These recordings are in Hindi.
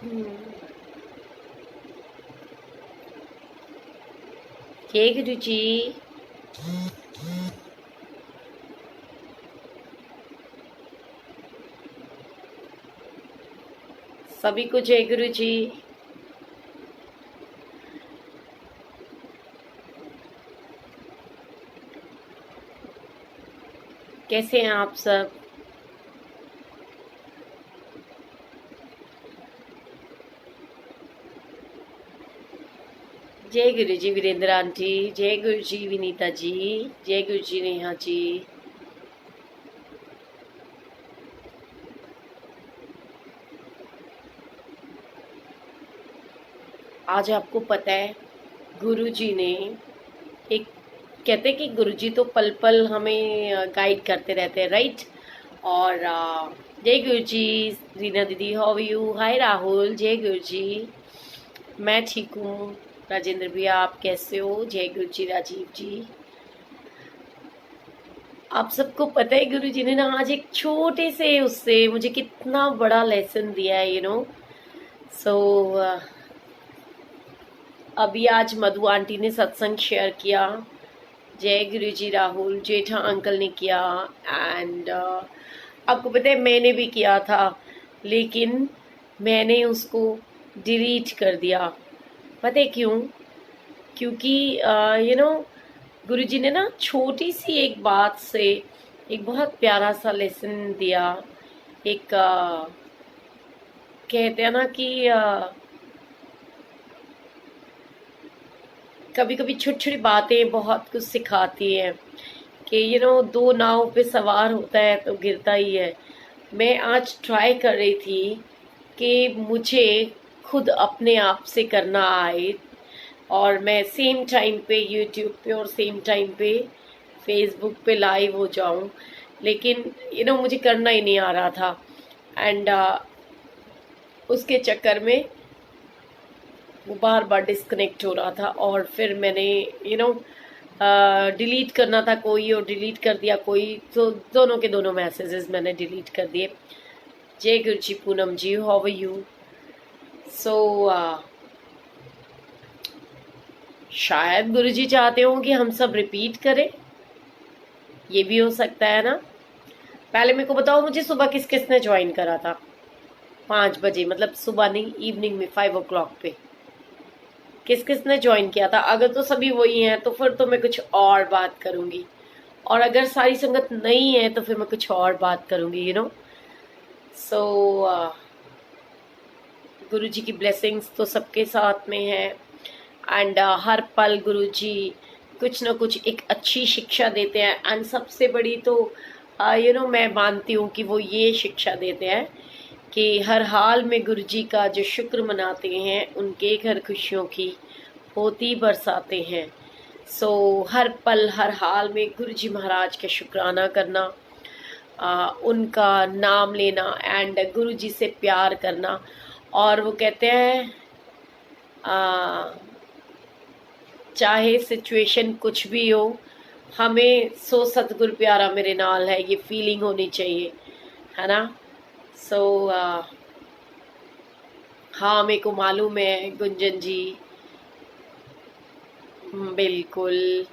जय गुरु जी। सभी को जय गुरु जी। कैसे हैं आप सब? जय गुरु जी वीरेंद्र आंटी, जय गुरु जी विनीता जी, जय गुरु जी नेहा जी। आज आपको पता है गुरु जी ने एक, कहते हैं कि गुरु जी तो पल पल हमें गाइड करते रहते हैं, राइट? और जय गुरु जी रीना दीदी, हाउ यू? हाय राहुल, जय गुरु जी। मैं ठीक हूँ। राजेंद्र भैया आप कैसे हो? जय गुरु जी राजीव जी। आप सबको पता है गुरु जी ने ना आज एक छोटे से उससे मुझे कितना बड़ा लेसन दिया है, सो अभी आज मधु आंटी ने सत्संग शेयर किया। जय गुरु जी राहुल, जेठा अंकल ने किया, एंड आपको पता है मैंने भी किया था, लेकिन मैंने उसको डिलीट कर दिया। पता है क्यों? क्योंकि गुरुजी ने ना छोटी सी एक बात से एक बहुत प्यारा सा लेसन दिया। एक कहते हैं ना कि कभी कभी छोटी छोटी बातें बहुत कुछ सिखाती हैं कि दो नाव पे सवार होता है तो गिरता ही है। मैं आज ट्राई कर रही थी कि मुझे खुद अपने आप से करना आए, और मैं सेम टाइम पे यूट्यूब पे और सेम टाइम पे फेसबुक पे लाइव हो जाऊं, लेकिन मुझे करना ही नहीं आ रहा था। एंड उसके चक्कर में वो बार बार डिस्कनेक्ट हो रहा था, और फिर मैंने डिलीट करना था कोई और डिलीट कर दिया कोई, तो दोनों के दोनों मैसेजेस मैंने डिलीट कर दिए। जय गुरु जी पूनम जी, हाउ आर यू? सो शायद गुरुजी चाहते हो कि हम सब रिपीट करें, ये भी हो सकता है ना। पहले मेरे को बताओ, मुझे सुबह किस किस ने ज्वाइन करा था? 5 बजे, मतलब सुबह नहीं, इवनिंग में 5 o'clock पे किस किस ने ज्वाइन किया था? अगर तो सभी वही हैं तो फिर तो मैं कुछ और बात करूंगी, और अगर सारी संगत नहीं है तो फिर मैं कुछ और बात करूंगी, सो गुरु जी की ब्लेसिंग्स तो सबके साथ में है। एंड हर पल गुरु जी कुछ ना कुछ एक अच्छी शिक्षा देते हैं, एंड सबसे बड़ी तो मैं मानती हूँ कि वो ये शिक्षा देते हैं कि हर हाल में गुरु जी का जो शुक्र मनाते हैं, उनके घर खुशियों की होती बरसाते हैं। सो हर पल हर हाल में गुरु जी महाराज का शुक्राना करना, उनका नाम लेना, एंड गुरु जी से प्यार करना। और वो कहते हैं चाहे सिचुएशन कुछ भी हो, हमें सो सतगुरु प्यारा मेरे नाल है, ये फीलिंग होनी चाहिए, है ना। सो हाँ, मेरे को मालूम है गुंजन जी, बिल्कुल।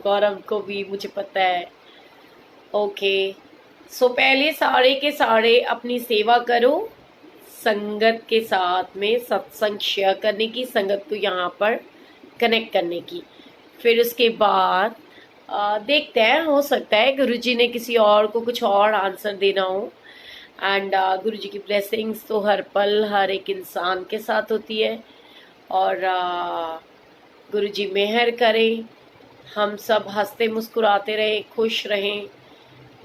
गौरव को भी मुझे पता है। ओके, सो पहले सारे के सारे अपनी सेवा करो, संगत के साथ में सत्संग शेयर करने की, संगत को यहाँ पर कनेक्ट करने की। फिर उसके बाद देखते हैं, हो सकता है गुरुजी ने किसी और को कुछ और आंसर देना हो। एंड गुरुजी की ब्लेसिंग्स तो हर पल हर एक इंसान के साथ होती है, और गुरुजी मेहर करें, हम सब हंसते मुस्कुराते रहें, खुश रहें।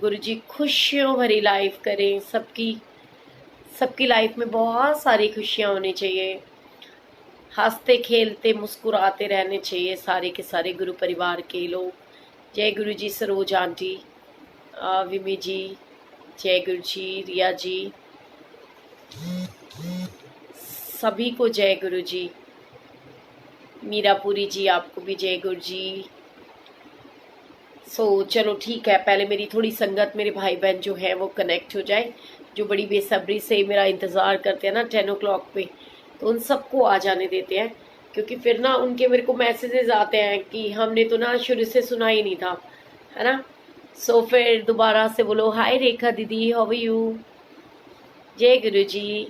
गुरुजी खुशियों भरी लाइफ करें, सबकी लाइफ में बहुत सारी खुशियाँ होनी चाहिए, हंसते खेलते मुस्कुराते रहने चाहिए सारे के सारे गुरु परिवार के लोग। जय गुरु जी सरोज आंटी, विमी जी, जय गुरु जी रिया जी, सभी को जय गुरु जी। मीरापुरी जी आपको भी जय गुरु जी। चलो ठीक है, पहले मेरी थोड़ी संगत, मेरे भाई बहन जो है वो कनेक्ट हो जाए, जो बड़ी बेसब्री से मेरा इंतज़ार करते हैं ना 10 o'clock पे, तो उन सबको आ जाने देते हैं, क्योंकि फिर ना उनके मेरे को मैसेजेस आते हैं कि हमने तो ना शुरू से सुना ही नहीं था, है ना। फिर दोबारा से बोलो, हाय रेखा दीदी, हाउ आर यू, जय गुरु जी।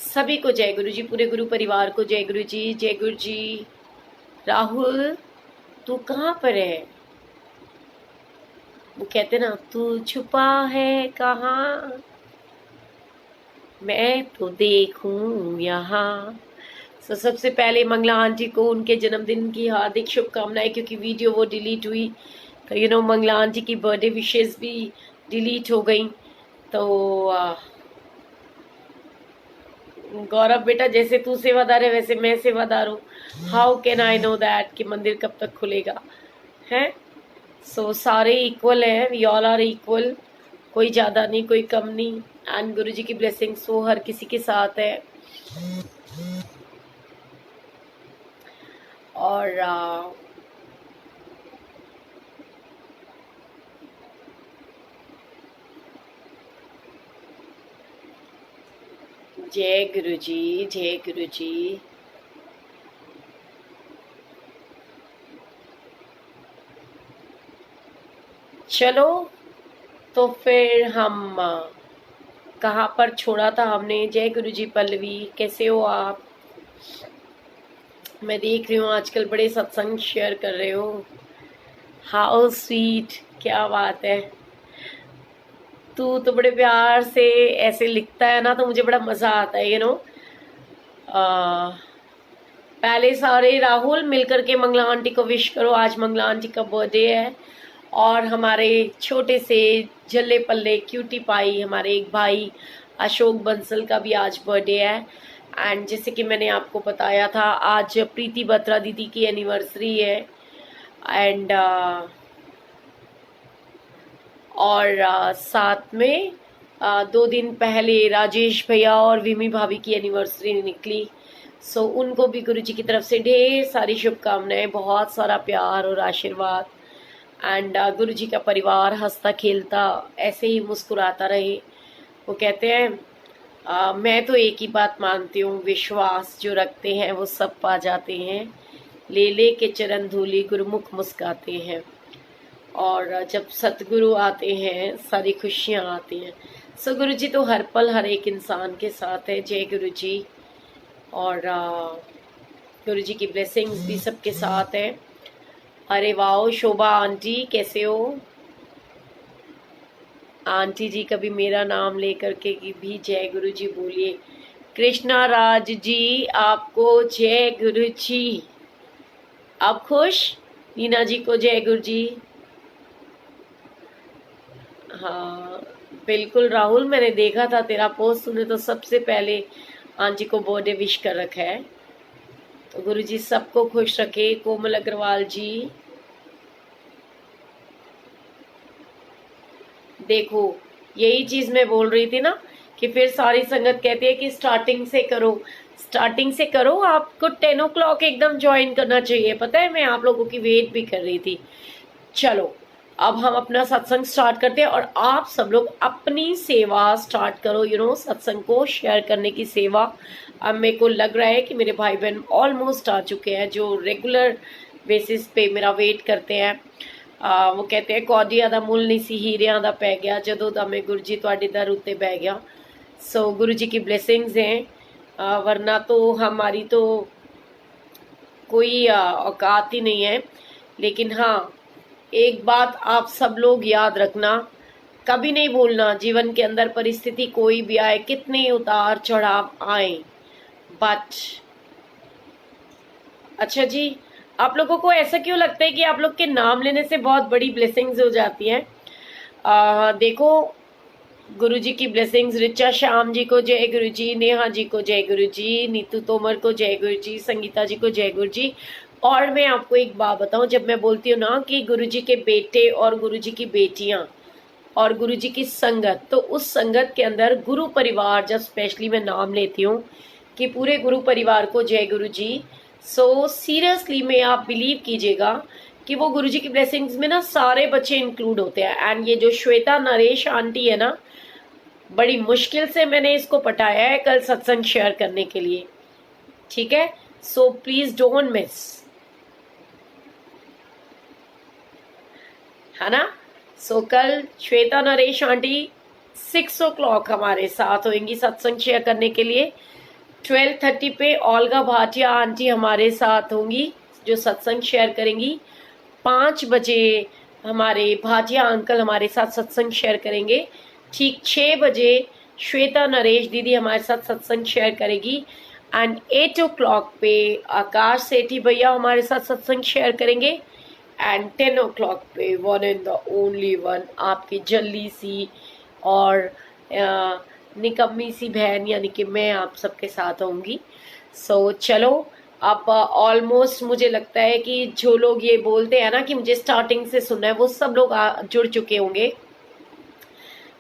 सभी को जय गुरु जी, पूरे गुरु परिवार को जय गुरु जी, जय गुरु जी। राहुल तू कहाँ पर है? वो कहते ना, तू छुपा है कहाँ, मैं तो देखूं यहाँ। सबसे पहले मंगला आंटी को उनके जन्मदिन की हार्दिक शुभकामनाएं, क्योंकि वीडियो वो डिलीट हुई, तो मंगला आंटी की बर्थडे विशेष भी डिलीट हो गई। तो गौरव बेटा, जैसे तू सेवादार है वैसे मैं सेवादार हूँ। How can I know that कि मंदिर कब तक खुलेगा, है। सारे इक्वल हैं, वी ऑल आर इक्वल, कोई ज़्यादा नहीं कोई कम नहीं। एंड गुरु जी की ब्लेसिंग्स वो हर किसी के साथ है। और जय गुरु जी, जय गुरु जी। चलो, तो फिर हम कहाँ पर छोड़ा था हमने? जय गुरु जी। पल्लवी कैसे हो आप? मैं देख रही हूँ आजकल बड़े सत्संग शेयर कर रहे हो। हाउ स्वीट, क्या बात है। तू तो बड़े प्यार से ऐसे लिखता है ना, तो मुझे बड़ा मजा आता है, पहले सारे राहुल मिलकर के मंगला आंटी को विश करो, आज मंगला आंटी का बर्थडे है। और हमारे छोटे से जल्ले पल्ले क्यूटी पाई हमारे एक भाई अशोक बंसल का भी आज बर्थडे है। एंड जैसे कि मैंने आपको बताया था, आज प्रीति बत्रा दीदी की एनिवर्सरी है। एंड साथ में 2 दिन पहले राजेश भैया और विमी भाभी की एनिवर्सरी निकली। उनको भी गुरु जी की तरफ से ढेर सारी शुभकामनाएं, बहुत सारा प्यार और आशीर्वाद। एंड गुरु जी का परिवार हंसता खेलता ऐसे ही मुस्कुराता रहे। वो कहते हैं मैं तो एक ही बात मानती हूँ, विश्वास जो रखते हैं वो सब पा जाते हैं, ले ले के चरण धूली गुरुमुख मुस्काते हैं। और जब सतगुरु आते हैं सारी खुशियाँ आती हैं। गुरु जी तो हर पल हर एक इंसान के साथ है। जय गुरु जी। और गुरु जी की ब्लेसिंग्स भी सबके साथ है। अरे वाह, शोभा आंटी कैसे हो? आंटी जी कभी मेरा नाम लेकर के भी जय गुरु जी बोलिए। कृष्णा राज जी आपको जय गुरु जी। आप खुश? नीना जी को जय गुरु जी। हाँ बिल्कुल राहुल, मैंने देखा था तेरा पोस्ट, तूने तो सबसे पहले आंटी को बर्थडे विश कर रखा है। तो गुरु जी सबको खुश रखे। कोमल अग्रवाल जी, देखो यही चीज मैं बोल रही थी ना, कि फिर सारी संगत कहती है कि स्टार्टिंग से करो, स्टार्टिंग से करो। आपको 10 o'clock एकदम ज्वाइन करना चाहिए। पता है मैं आप लोगों की वेट भी कर रही थी। चलो अब हम अपना सत्संग स्टार्ट करते हैं, और आप सब लोग अपनी सेवा स्टार्ट करो, सत्संग को शेयर करने की सेवा। अब मेरे को लग रहा है कि मेरे भाई बहन ऑलमोस्ट आ चुके हैं, जो रेगुलर बेसिस पे मेरा वेट करते हैं। वो कहते हैं कौडिया दा मुੱਲ नहीं सी हीरियां दा पै गया, जदों दा मैं गुरु जी तुहाडे दर उत्ते बह गया। गुरु जी की ब्लेसिंग्स हैं, वरना तो हमारी तो कोई औकात ही नहीं है। लेकिन हाँ, एक बात आप सब लोग याद रखना, कभी नहीं भूलना, जीवन के अंदर परिस्थिति कोई भी आए, कितने उतार चढ़ाव आए, बट अच्छा जी, आप लोगों को ऐसा क्यों लगता है कि आप लोग के नाम लेने से बहुत बड़ी ब्लेसिंग्स हो जाती हैं? देखो गुरु जी की ब्लेसिंग्स, रिचा श्याम जी को जय गुरु जी, नेहा जी को जय गुरु जी, नीतू तोमर को जय गुरु जी, संगीता जी को जय गुरु जी। और मैं आपको एक बात बताऊं, जब मैं बोलती हूँ ना कि गुरु जी के बेटे और गुरु जी की बेटियां और गुरु जी की संगत, तो उस संगत के अंदर गुरु परिवार, जब स्पेशली मैं नाम लेती हूँ कि पूरे गुरु परिवार को जय गुरु जी, सो सीरियसली में आप बिलीव कीजिएगा कि वो गुरुजी की ब्लेसिंग्स में ना सारे बच्चे इंक्लूड होते हैं। एंड ये जो श्वेता नरेश आंटी है ना, बड़ी मुश्किल से मैंने इसको पटाया है कल सत्संग शेयर करने के लिए, ठीक है। सो प्लीज डोंट मिस, है ना। सो कल श्वेता नरेश आंटी 6 o'clock हमारे साथ होंगी सत्संग शेयर करने के लिए। 12:30 पे ओल्गा भाटिया आंटी हमारे साथ होंगी जो सत्संग शेयर करेंगी। 5 बजे हमारे भाटिया अंकल हमारे साथ सत्संग शेयर करेंगे। ठीक 6 बजे श्वेता नरेश दीदी हमारे साथ सत्संग शेयर करेगी। एंड 8 o'clock पे आकाश सेठी भैया हमारे साथ सत्संग शेयर करेंगे। एंड 10 o'clock पे one and the only one, आपकी जल्दी सी और निकम्मी सी बहन यानी कि मैं आप सबके साथ होंगी। सो चलो, अब ऑलमोस्ट मुझे लगता है कि जो लोग ये बोलते हैं ना कि मुझे स्टार्टिंग से सुनना है, वो सब लोग जुड़ चुके होंगे।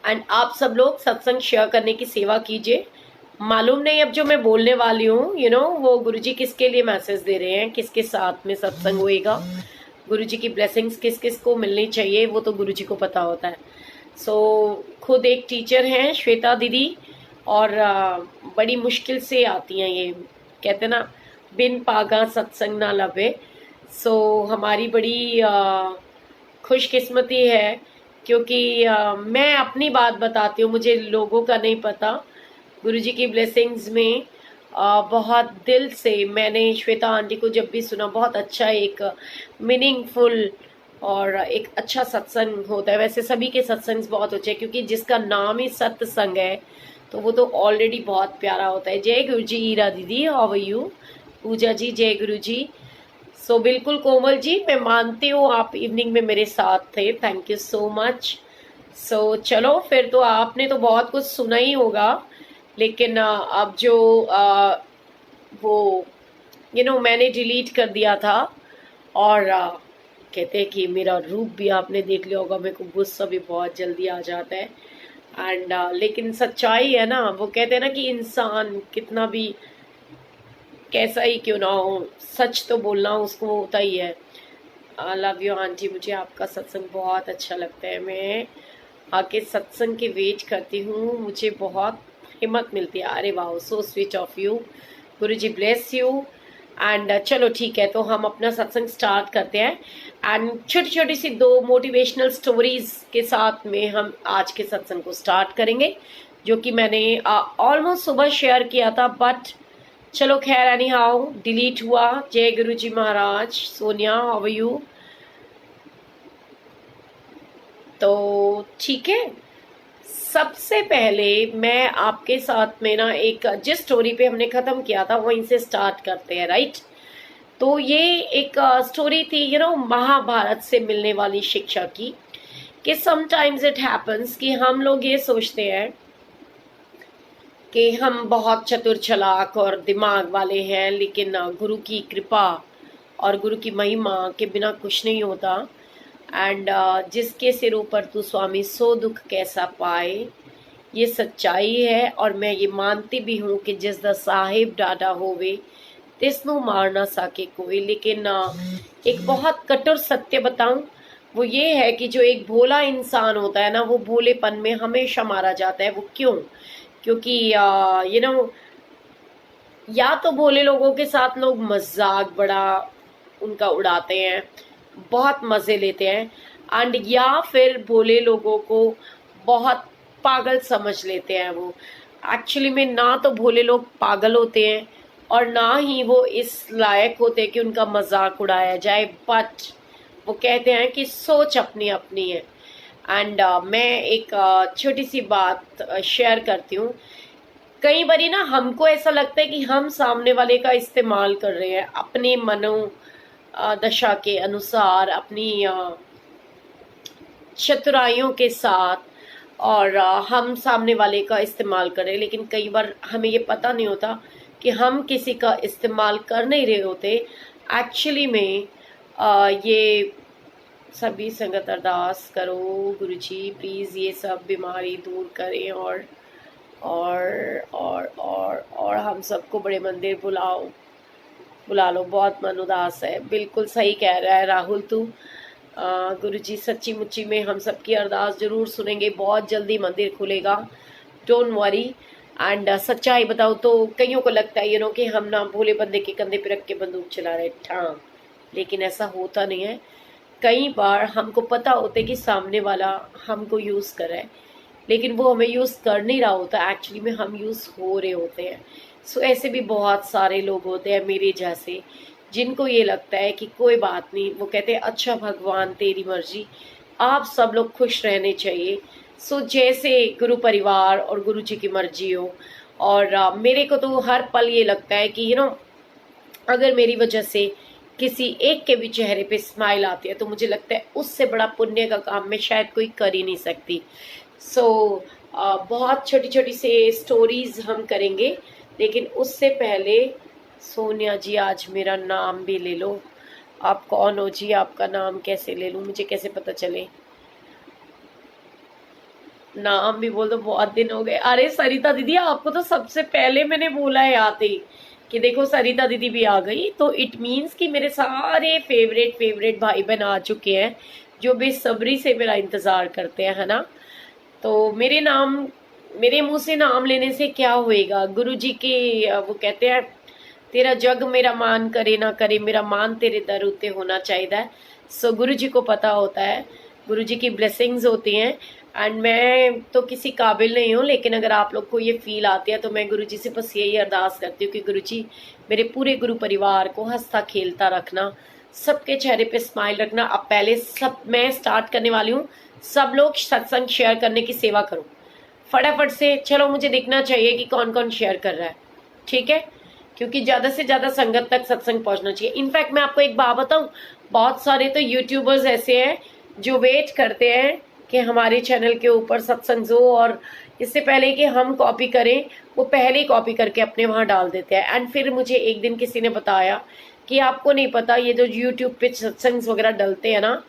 एंड आप सब लोग सत्संग शेयर करने की सेवा कीजिए। मालूम नहीं अब जो मैं बोलने वाली हूँ वो गुरुजी किसके लिए मैसेज दे रहे हैं, किसके साथ में सत्संग होएगा, गुरुजी की ब्लेसिंग्स किस किस को मिलनी चाहिए, वो तो गुरुजी को पता होता है। सो खुद एक टीचर हैं श्वेता दीदी, और बड़ी मुश्किल से आती हैं, ये कहते ना बिन पागा सत्संग ना लभे। सो हमारी बड़ी खुशकिस्मती है, क्योंकि मैं अपनी बात बताती हूँ, मुझे लोगों का नहीं पता। गुरुजी की ब्लेसिंग्स में बहुत दिल से मैंने श्वेता आंटी को जब भी सुना, बहुत अच्छा एक मीनिंगफुल और एक अच्छा सत्संग होता है। वैसे सभी के सत्संग बहुत अच्छे हैं, क्योंकि जिसका नाम ही सत्संग है तो वो तो ऑलरेडी बहुत प्यारा होता है। जय गुरु जी। ईरा दीदी हाउ आर यू? पूजा जी जय गुरु जी। सो बिल्कुल कोमल जी, मैं मानती हूँ आप इवनिंग में मेरे साथ थे, थैंक यू सो मच। सो चलो फिर तो आपने तो बहुत कुछ सुना ही होगा, लेकिन अब जो वो मैंने डिलीट कर दिया था, और कहते हैं कि मेरा रूप भी आपने देख लिया होगा, मेरे को गुस्सा भी बहुत जल्दी आ जाता है। एंड लेकिन सच्चाई है ना, वो कहते हैं ना कि इंसान कितना भी कैसा ही क्यों ना हो, सच तो बोलना उसको होता ही है। लव यू आंटी, मुझे आपका सत्संग बहुत अच्छा लगता है, मैं आके सत्संग की वेट करती हूँ, मुझे बहुत हिम्मत मिलती है। अरे वाह, so sweet of you, Guru ji bless you. And चलो ठीक है, तो हम अपना सत्संग स्टार्ट करते हैं। एंड छोटी छोटी सी 2 मोटिवेशनल स्टोरीज के साथ में हम आज के सत्संग को स्टार्ट करेंगे, जो कि मैंने ऑलमोस्ट सुबह शेयर किया था, बट चलो खैर एनी हाउ डिलीट हुआ। जय गुरु जी महाराज। Sonia how are you? तो ठीक है, सबसे पहले मैं आपके साथ में ना एक जिस स्टोरी पे हमने खत्म किया था वहीं से स्टार्ट करते हैं, राइट। तो ये एक स्टोरी थी महाभारत से मिलने वाली शिक्षा की, कि समटाइम्स इट हैपन्स कि हम लोग ये सोचते हैं कि हम बहुत चतुर चालाक और दिमाग वाले हैं, लेकिन गुरु की कृपा और गुरु की महिमा के बिना कुछ नहीं होता। एंड जिसके सिर ऊपर तू स्वामी सो दुख कैसा पाए, ये सच्चाई है। और मैं ये मानती भी हूँ कि जिस दा साहिब डाडा होवे तिसनु मार ना सके कोई। लेकिन एक बहुत कठोर सत्य बताऊं, वो ये है कि जो एक भोला इंसान होता है ना, वो भोलेपन में हमेशा मारा जाता है। वो क्यों? क्योंकि या तो भोले लोगों के साथ लोग मजाक बड़ा उनका उड़ाते हैं, बहुत मजे लेते हैं, एंड या फिर भोले लोगों को बहुत पागल समझ लेते हैं। वो एक्चुअली में ना तो भोले लोग पागल होते हैं और ना ही वो इस लायक होते कि उनका मजाक उड़ाया जाए, बट वो कहते हैं कि सोच अपनी अपनी है। एंड मैं एक छोटी सी बात शेयर करती हूँ। कई बारी ना हमको ऐसा लगता है कि हम सामने वाले का इस्तेमाल कर रहे हैं अपने मनो दशा के अनुसार, अपनी चतुराइयों के साथ, और हम सामने वाले का इस्तेमाल कर रहे हैं। लेकिन कई बार हमें ये पता नहीं होता कि हम किसी का इस्तेमाल कर नहीं रहे होते। एक्चुअली में ये सभी संगत अरदास करो गुरुजी प्लीज ये सब बीमारी दूर करें, और हम सबको बड़े मंदिर बुलाओ। बुला लो, बहुत मन उदास है। बिल्कुल सही कह रहा है राहुल तू। गुरुजी सच्ची मुच्ची में हम सबकी अरदास जरूर सुनेंगे, बहुत जल्दी मंदिर खुलेगा, डोंट वरी। एंड सच्चाई बताओ तो कईयों को लगता है कि हम ना भोले बंदे के कंधे पे रख के बंदूक चला रहे ठां, लेकिन ऐसा होता नहीं है। कई बार हमको पता होता है कि सामने वाला हमको यूज कर रहा है, लेकिन वो हमें यूज कर नहीं रहा होता, एक्चुअली में हम यूज हो रहे होते हैं। सो ऐसे भी बहुत सारे लोग होते हैं मेरे जैसे, जिनको ये लगता है कि कोई बात नहीं, वो कहते हैं अच्छा भगवान तेरी मर्जी, आप सब लोग खुश रहने चाहिए। सो जैसे गुरु परिवार और गुरु जी की मर्जी हो। और मेरे को तो हर पल ये लगता है कि अगर मेरी वजह से किसी एक के भी चेहरे पे स्माइल आती है तो मुझे लगता है उससे बड़ा पुण्य का काम मैं शायद कोई कर ही नहीं सकती। सो बहुत छोटी छोटी से स्टोरीज हम करेंगे, लेकिन उससे पहले सोनिया जी आज मेरा नाम भी ले लो। आप कौन हो जी? आपका नाम कैसे ले लूं, मुझे कैसे पता चले? नाम भी बोल दो, बहुत दिन हो गए। अरे सरिता दीदी, आपको तो सबसे पहले मैंने बोला है आते ही कि देखो सरिता दीदी भी आ गई, तो इट मीन्स कि मेरे सारे फेवरेट फेवरेट भाई बहन आ चुके हैं जो बेसब्री से मेरा इंतजार करते हैं, है ना। तो मेरे मुंह से नाम लेने से क्या होएगा? गुरु जी के वो कहते हैं तेरा जग मेरा मान करे ना करे, मेरा मान तेरे दर उते होना चाहिए। सो गुरु जी को पता होता है, गुरु जी की ब्लेसिंग्स होती हैं। एंड मैं तो किसी काबिल नहीं हूँ, लेकिन अगर आप लोग को ये फील आती है तो मैं गुरु जी से बस यही अरदास करती हूँ कि गुरु जी मेरे पूरे गुरु परिवार को हंसता खेलता रखना, सबके चेहरे पे स्माइल रखना। अब पहले सब मैं स्टार्ट करने वाली हूँ, सब लोग सत्संग शेयर करने की सेवा करो फटाफट से। चलो मुझे देखना चाहिए कि कौन कौन शेयर कर रहा है, ठीक है, क्योंकि ज्यादा से ज्यादा संगत तक सत्संग पहुंचना चाहिए। इनफैक्ट मैं आपको एक बात बताऊं, बहुत सारे तो यूट्यूबर्स ऐसे हैं जो वेट करते हैं कि हमारे चैनल के ऊपर सत्संग हो, और इससे पहले कि हम कॉपी करें वो पहले ही कॉपी करके अपने वहां डाल देते हैं। एंड फिर मुझे एक दिन किसी ने बताया कि आपको नहीं पता ये जो यूट्यूब पे सत्संग वगैरह डलते हैं ना,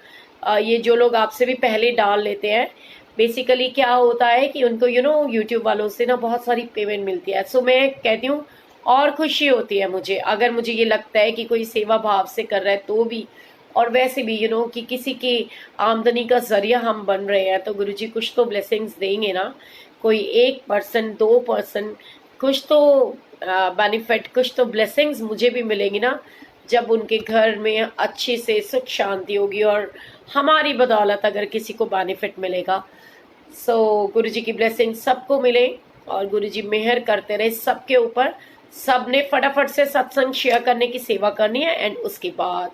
ये जो लोग आपसे भी पहले डाल लेते हैं, बेसिकली क्या होता है कि उनको यूट्यूब वालों से ना बहुत सारी पेमेंट मिलती है। सो मैं कहती हूँ और खुशी होती है मुझे, अगर मुझे ये लगता है कि कोई सेवा भाव से कर रहा है तो भी, और वैसे भी कि किसी की आमदनी का जरिया हम बन रहे हैं, तो गुरुजी कुछ तो ब्लेसिंग्स देंगे ना। कोई 1%, 2%, कुछ तो बेनिफिट, कुछ तो ब्लेसिंग्स मुझे भी मिलेंगी ना, जब उनके घर में अच्छी से सुख शांति होगी और हमारी बदौलत अगर किसी को बेनिफिट मिलेगा। सो गुरुजी की ब्लेसिंग सबको मिले और गुरुजी मेहर करते रहे सबके ऊपर। सबने फटाफट से सत्संग शेयर करने की सेवा करनी है। एंड उसके बाद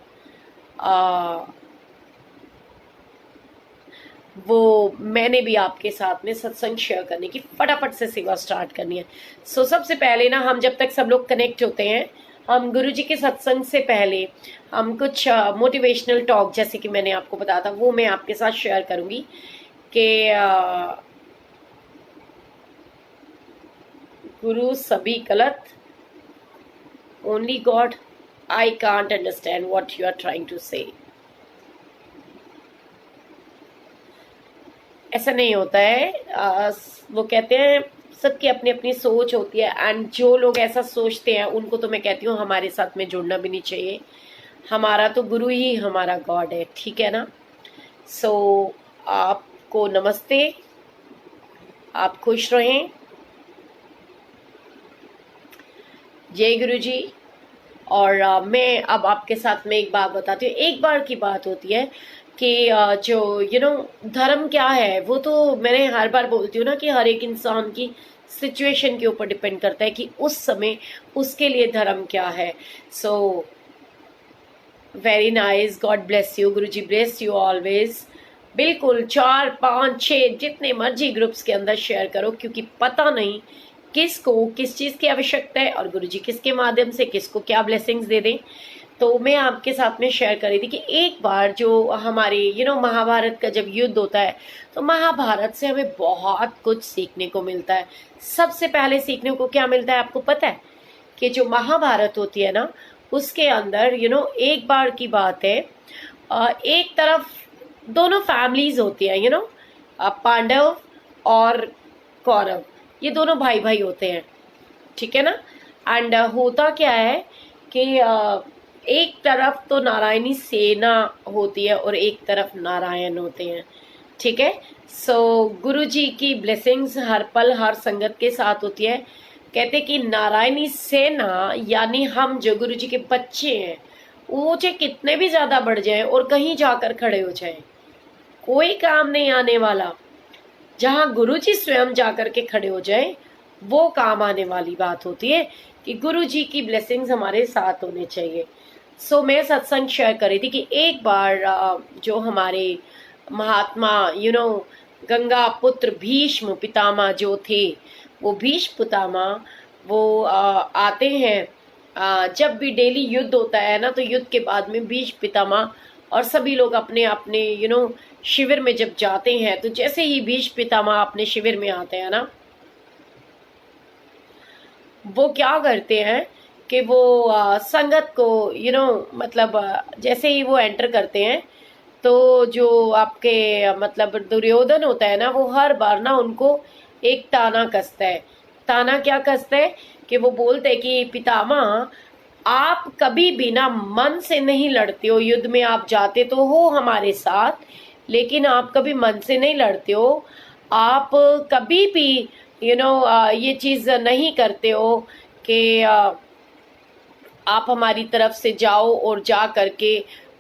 वो मैंने भी आपके साथ में सत्संग शेयर करने की फटाफट से सेवा स्टार्ट करनी है। सो सबसे पहले ना, हम जब तक सब लोग कनेक्ट होते हैं, हम गुरुजी के सत्संग से पहले हम कुछ मोटिवेशनल टॉक, जैसे कि मैंने आपको बताया था, वो मैं आपके साथ शेयर करूंगी कि गुरु सभी गलत, only God, I can't understand what you are trying to say. ऐसा नहीं होता है। वो कहते हैं सबकी अपनी अपनी सोच होती है, एंड जो लोग ऐसा सोचते हैं उनको तो मैं कहती हूँ हमारे साथ में जुड़ना भी नहीं चाहिए। हमारा तो गुरु ही हमारा गॉड है, ठीक है ना। सो आपको नमस्ते, आप खुश रहें, जय गुरु जी। और मैं अब आपके साथ में एक बात बताती हूँ। एक बार की बात होती है कि जो धर्म क्या है, वो तो मैंने हर बार बोलती हूँ ना कि हर एक इंसान की सिचुएशन के ऊपर डिपेंड करता है कि उस समय उसके लिए धर्म क्या है। So very nice, God bless you, Guru ji bless you always. बिल्कुल 4, 5, 6 जितने मर्जी ग्रुप्स के अंदर शेयर करो, क्योंकि पता नहीं किसको किस चीज की आवश्यकता है और गुरुजी किसके माध्यम से किसको क्या ब्लेसिंग्स दे दें। तो मैं आपके साथ में शेयर कर रही थी कि एक बार जो हमारे महाभारत का जब युद्ध होता है, तो महाभारत से हमें बहुत कुछ सीखने को मिलता है। सबसे पहले सीखने को क्या मिलता है आपको पता है? कि जो महाभारत होती है ना, उसके अंदर एक बार की बात है, एक तरफ दोनों फैमिलीज होती है, पांडव और कौरव, ये दोनों भाई भाई होते हैं, ठीक है ना। एंड होता क्या है कि एक तरफ तो नारायणी सेना होती है और एक तरफ नारायण होते हैं, ठीक है। सो गुरु जी की ब्लेसिंग्स हर पल हर संगत के साथ होती है। कहते कि नारायणी सेना यानी हम जो गुरु जी के बच्चे हैं, वो चाहे कितने भी ज्यादा बढ़ जाए और कहीं जाकर खड़े हो जाए, कोई काम नहीं आने वाला। जहां गुरु जी स्वयं जाकर के खड़े हो जाए, वो काम आने वाली बात होती है कि गुरु जी की ब्लेसिंग्स हमारे साथ होने चाहिए। सो मैं सत्संग शेयर कर रही थी कि एक बार जो हमारे महात्मा गंगा पुत्र भीष्म पितामह जो थे, वो भीष्म पितामह वो आते हैं। जब भी डेली युद्ध होता है ना, तो युद्ध के बाद में भीष्म पितामह और सभी लोग अपने अपने शिविर में जब जाते हैं, तो जैसे ही भीष्म पितामह अपने शिविर में आते हैं ना, वो क्या करते हैं कि वो संगत को मतलब जैसे ही वो एंटर करते हैं, तो जो आपके मतलब दुर्योधन होता है ना, वो हर बार ना उनको एक ताना कसता है। ताना क्या कसता है कि वो बोलते हैं कि पितामह, आप कभी भी ना मन से नहीं लड़ते हो, युद्ध में आप जाते तो हो हमारे साथ, लेकिन आप कभी मन से नहीं लड़ते हो। आप कभी भी ये चीज नहीं करते हो कि आप हमारी तरफ से जाओ और जा करके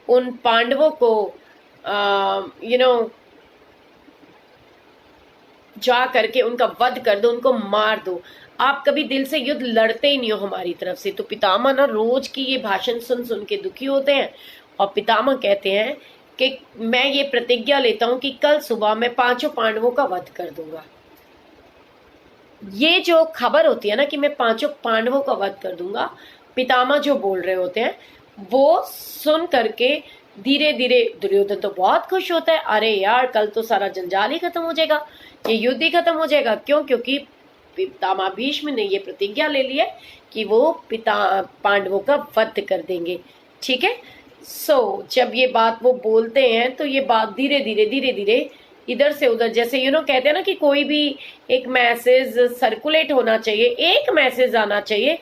उन पांडवों को जा करके उनका वध कर दो, उनको मार दो। आप कभी दिल से युद्ध लड़ते ही नहीं हो हमारी तरफ से। तो पितामह ना रोज की ये भाषण सुन सुन के दुखी होते हैं, और पितामह कहते हैं कि मैं ये प्रतिज्ञा लेता हूं कि कल सुबह मैं 5 पांडवों का वध कर दूंगा। ये जो खबर होती है ना कि मैं 5 पांडवों का वध कर दूंगा, पितामह जो बोल रहे होते हैं, वो सुन करके धीरे धीरे दुर्योधन तो बहुत खुश होता है। अरे यार, कल तो सारा जंजाल ही खत्म हो जाएगा, ये युद्ध ही खत्म हो जाएगा। क्यों? क्योंकि पितामह भीष्म ने ये प्रतिज्ञा ले ली है कि वो पांडवों का वध कर देंगे, ठीक है। जब ये बात वो बोलते हैं, तो ये बात धीरे धीरे इधर से उधर, जैसे कहते हैं ना कि कोई भी एक मैसेज सर्कुलेट होना चाहिए, एक मैसेज आना चाहिए।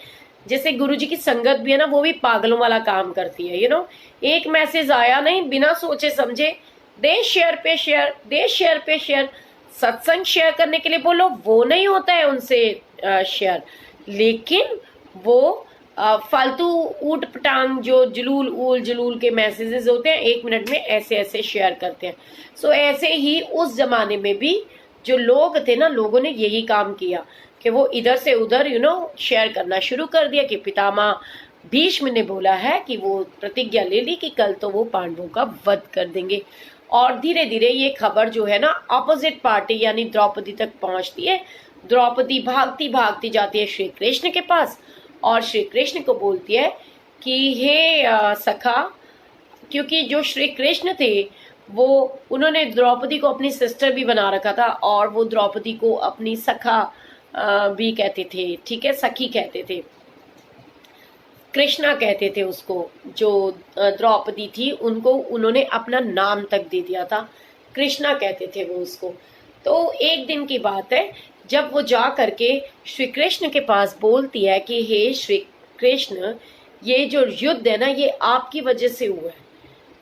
जैसे गुरु जी की संगत भी है ना, वो भी पागलों वाला काम करती है। एक मैसेज आया नहीं, बिना सोचे समझे दे शेयर पे शेयर, दे शेयर पे शेयर। सत्संग शेयर करने के लिए बोलो, वो नहीं होता है उनसे शेयर, लेकिन वो फालतू ऊट पटांग जो जलूल के मैसेजेस होते हैं, 1 मिनट में ऐसे ऐसे शेयर करते हैं। ऐसे ही उस जमाने में भी जो लोग थे ना, लोगों ने यही काम किया कि वो इधर से उधर शेयर करना शुरू कर दिया कि पितामह भीष्म ने बोला है कि वो प्रतिज्ञा ले ली कि कल तो वो पांडवों का वध कर देंगे। और धीरे धीरे ये खबर जो है ना, ऑपोजिट पार्टी यानी द्रौपदी तक पहुंचती है। द्रौपदी भागती भागती जाती है श्री कृष्ण के पास, और श्री कृष्ण को बोलती है कि हे सखा, क्योंकि जो श्री कृष्ण थे वो उन्होंने द्रौपदी को अपनी सिस्टर भी बना रखा था, और वो द्रौपदी को अपनी सखा भी कहते थे, ठीक है, सखी कहते थे, कृष्णा कहते थे उसको। जो द्रौपदी थी उनको उन्होंने अपना नाम तक दे दिया था, कृष्णा कहते थे वो उसको। तो एक दिन की बात है, जब वो जा करके श्री कृष्ण के पास बोलती है कि हे श्री कृष्ण, ये जो युद्ध है ना, ये आपकी वजह से हुआ है,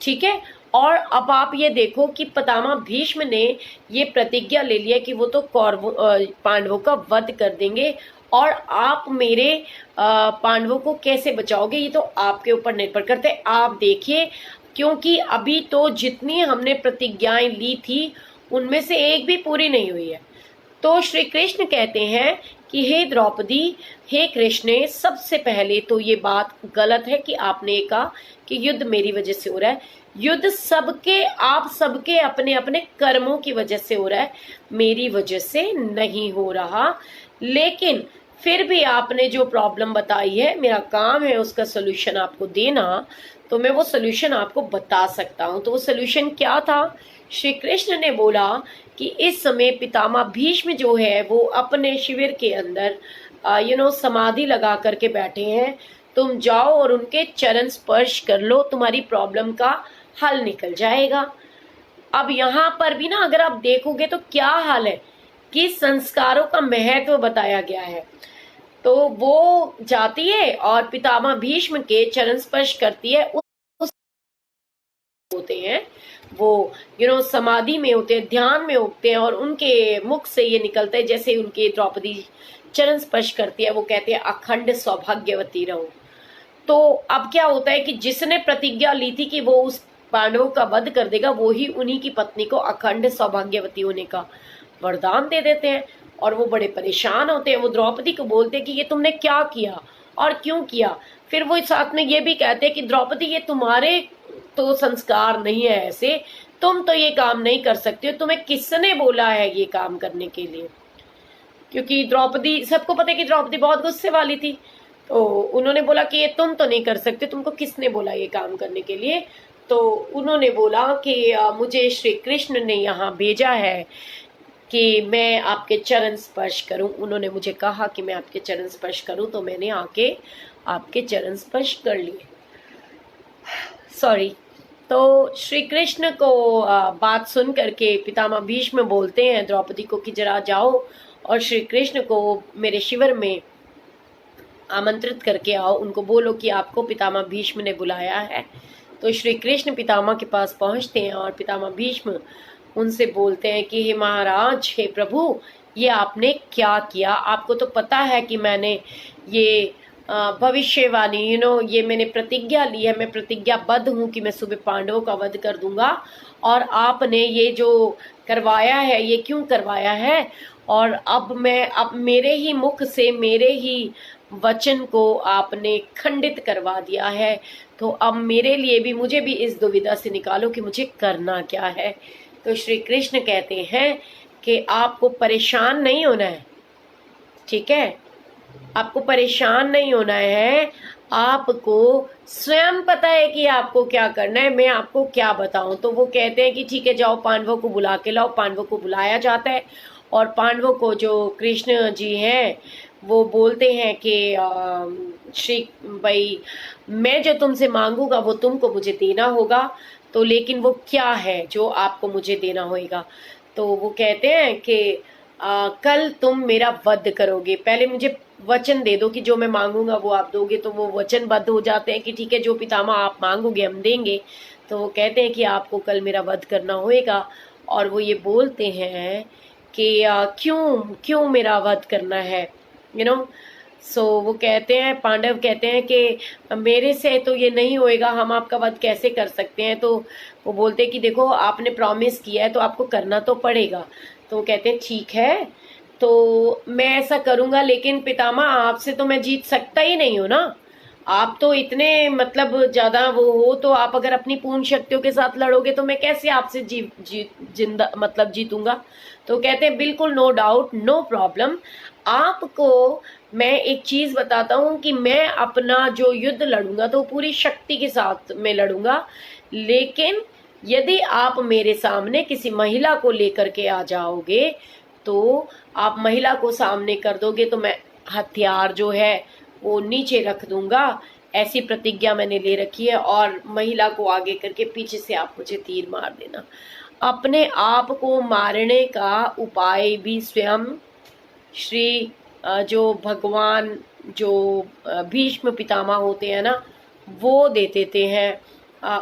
ठीक है। और अब आप ये देखो कि पितामह भीष्म ने ये प्रतिज्ञा ले लिया कि वो तो पांडवों का वध कर देंगे, और आप मेरे पांडवों को कैसे बचाओगे, ये तो आपके ऊपर निर्भर करता है। आप देखिए, क्योंकि अभी तो जितनी हमने प्रतिज्ञाएं ली थी, उनमें से एक भी पूरी नहीं हुई है। तो श्री कृष्ण कहते हैं कि हे द्रौपदी, हे कृष्ण, सबसे पहले तो ये बात गलत है कि आपने कहा कि युद्ध मेरी वजह से हो रहा है। युद्ध आप सबके अपने अपने कर्मों की वजह से हो रहा है, मेरी वजह से नहीं हो रहा। लेकिन फिर भी आपने जो प्रॉब्लम बताई है, मेरा काम है उसका सोल्यूशन आपको देना, तो मैं वो सोल्यूशन आपको बता सकता हूँ। तो वो सोल्यूशन क्या था? श्री कृष्ण ने बोला कि इस समय पितामह भीष्म जो है वो अपने शिविर के अंदर समाधि लगा करके बैठे हैं। तुम जाओ और उनके चरण स्पर्श कर लो, तुम्हारी प्रॉब्लम का हल निकल जाएगा। अब यहाँ पर भी ना अगर आप देखोगे तो क्या हाल है कि संस्कारों का महत्व बताया गया है। तो वो जाती है और पितामह भीष्म के चरण स्पर्श करती है। उस होते हैं वो समाधि में होते हैं, ध्यान में होते हैं, और उनके मुख से ये निकलता है जैसे उनके द्रौपदी चरण स्पर्श करती है, वो कहते हैं अखंड सौभाग्यवती रहो। तो अब क्या होता है कि जिसने प्रतिज्ञा ली थी कि वो उस पांडवों का वध कर देगा, वो ही उन्हीं की पत्नी को अखंड सौभाग्यवती होने का वरदान दे देते हैं। और वो बड़े परेशान होते हैं, वो द्रौपदी को बोलते हैं कि ये तुमने क्या किया और क्यों किया। फिर वो साथ में ये भी कहते हैं कि द्रौपदी ये तुम्हारे तो संस्कार नहीं है ऐसे, तुम तो ये काम नहीं कर सकती हो, तुम्हें किसने बोला है ये काम करने के लिए। क्योंकि द्रौपदी, सबको पता है कि द्रौपदी बहुत गुस्से वाली थी, तो उन्होंने बोला कि ये तुम तो नहीं कर सकते, तुमको किसने बोला ये काम करने के लिए। तो उन्होंने बोला कि मुझे श्री कृष्ण ने यहाँ भेजा है कि मैं आपके चरण स्पर्श करूं। उन्होंने मुझे कहा कि मैं आपके चरण स्पर्श करूं, तो मैंने आके आपके चरण स्पर्श कर लिए। सॉरी। तो श्री कृष्ण को बात सुन करके पितामह भीष्म बोलते हैं द्रौपदी को कि जरा जाओ और श्री कृष्ण को मेरे शिविर में आमंत्रित करके आओ, उनको बोलो कि आपको पितामह भीष्म ने बुलाया है। तो श्री कृष्ण पितामह के पास पहुंचते हैं और पितामह भीष्म उनसे बोलते हैं कि हे महाराज, हे प्रभु, ये आपने क्या किया? आपको तो पता है कि मैंने ये भविष्यवाणी ये मैंने प्रतिज्ञा ली है, मैं प्रतिज्ञाबद्ध हूँ कि मैं सुबह पांडवों का वध कर दूंगा, और आपने ये जो करवाया है ये क्यों करवाया है? और अब मेरे ही मुख से मेरे ही वचन को आपने खंडित करवा दिया है, तो अब मेरे लिए भी, मुझे भी इस दुविधा से निकालो कि मुझे करना क्या है। तो श्री कृष्ण कहते हैं कि आपको परेशान नहीं होना है, ठीक है? आपको परेशान नहीं होना है, आपको स्वयं पता है कि आपको क्या करना है, मैं आपको क्या बताऊं। तो वो कहते हैं कि ठीक है, जाओ पांडवों को बुला के लाओ। पांडवों को बुलाया जाता है और पांडवों को जो कृष्ण जी हैं वो बोलते हैं कि श्री भाई, मैं जो तुमसे मांगूंगा वो तुमको मुझे देना होगा, तो लेकिन वो क्या है जो आपको मुझे देना होगा? तो वो कहते हैं कि कल तुम मेरा वध करोगे, पहले मुझे वचन दे दो कि जो मैं मांगूंगा वो आप दोगे। तो वो वचनबद्ध हो जाते हैं कि ठीक है, जो पितामह आप मांगोगे हम देंगे। तो वो कहते हैं कि आपको कल मेरा वध करना होएगा। और वो ये बोलते हैं कि क्यों क्यों मेरा वध करना है, सो वो कहते हैं, पांडव कहते हैं कि मेरे से तो ये नहीं होएगा, हम आपका वध कैसे कर सकते हैं? तो वो बोलते हैं कि देखो, आपने प्रॉमिस किया है तो आपको करना तो पड़ेगा। तो वो कहते हैं ठीक है, तो मैं ऐसा करूंगा, लेकिन पितामह आपसे तो मैं जीत सकता ही नहीं हूं ना। आप तो इतने ज्यादा वो हो, तो आप अगर अपनी पूर्ण शक्तियों के साथ लड़ोगे तो मैं कैसे आपसे जिंदा जीतूंगा। तो कहते हैं बिल्कुल, नो डाउट, नो प्रॉब्लम। आपको मैं एक चीज बताता हूँ कि मैं अपना जो युद्ध लड़ूंगा तो पूरी शक्ति के साथ मैं लड़ूंगा, लेकिन यदि आप मेरे सामने किसी महिला को लेकर के आ जाओगे, तो आप महिला को सामने कर दोगे तो मैं हथियार जो है वो नीचे रख दूंगा, ऐसी प्रतिज्ञा मैंने ले रखी है। और महिला को आगे करके पीछे से आप मुझे तीर मार देना। अपने आप को मारने का उपाय भी स्वयं श्री जो भगवान, जो भीष्म पितामह होते हैं ना, वो दे देते हैं,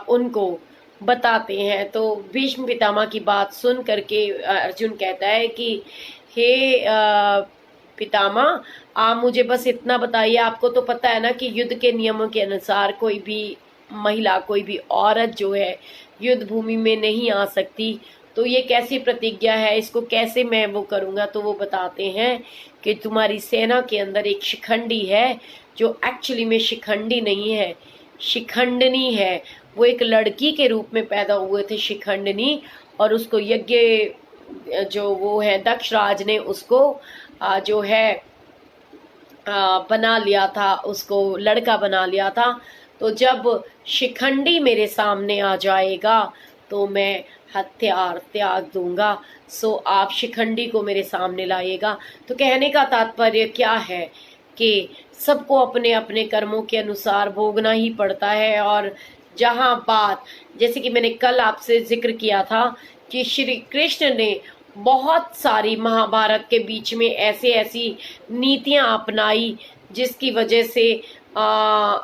उनको बताते हैं। तो भीष्म पितामह की बात सुन करके अर्जुन कहता है कि हे पितामह, आप मुझे बस इतना बताइए, आपको तो पता है ना कि युद्ध के नियमों के अनुसार कोई भी महिला, कोई भी औरत जो है युद्ध भूमि में नहीं आ सकती, तो ये कैसी प्रतिज्ञा है, इसको कैसे मैं वो करूंगा? तो वो बताते हैं कि तुम्हारी सेना के अंदर एक शिखंडी है, जो एक्चुअली में शिखंडी नहीं है, शिखंडनी है। वो एक लड़की के रूप में पैदा हुए थे, शिखंडनी, और उसको यज्ञ जो वो है दक्ष राज ने उसको जो है बना लिया था, उसको लड़का बना लिया था। तो जब शिखंडी मेरे सामने आ जाएगा तो मैं हथियार त्याग दूंगा, सो आप शिखंडी को मेरे सामने लाइएगा। तो कहने का तात्पर्य क्या है कि सबको अपने अपने कर्मों के अनुसार भोगना ही पड़ता है। और जहां बात, जैसे कि मैंने कल आपसे जिक्र किया था कि श्री कृष्ण ने बहुत सारी महाभारत के बीच में ऐसे ऐसी नीतियां अपनाई जिसकी वजह से आ,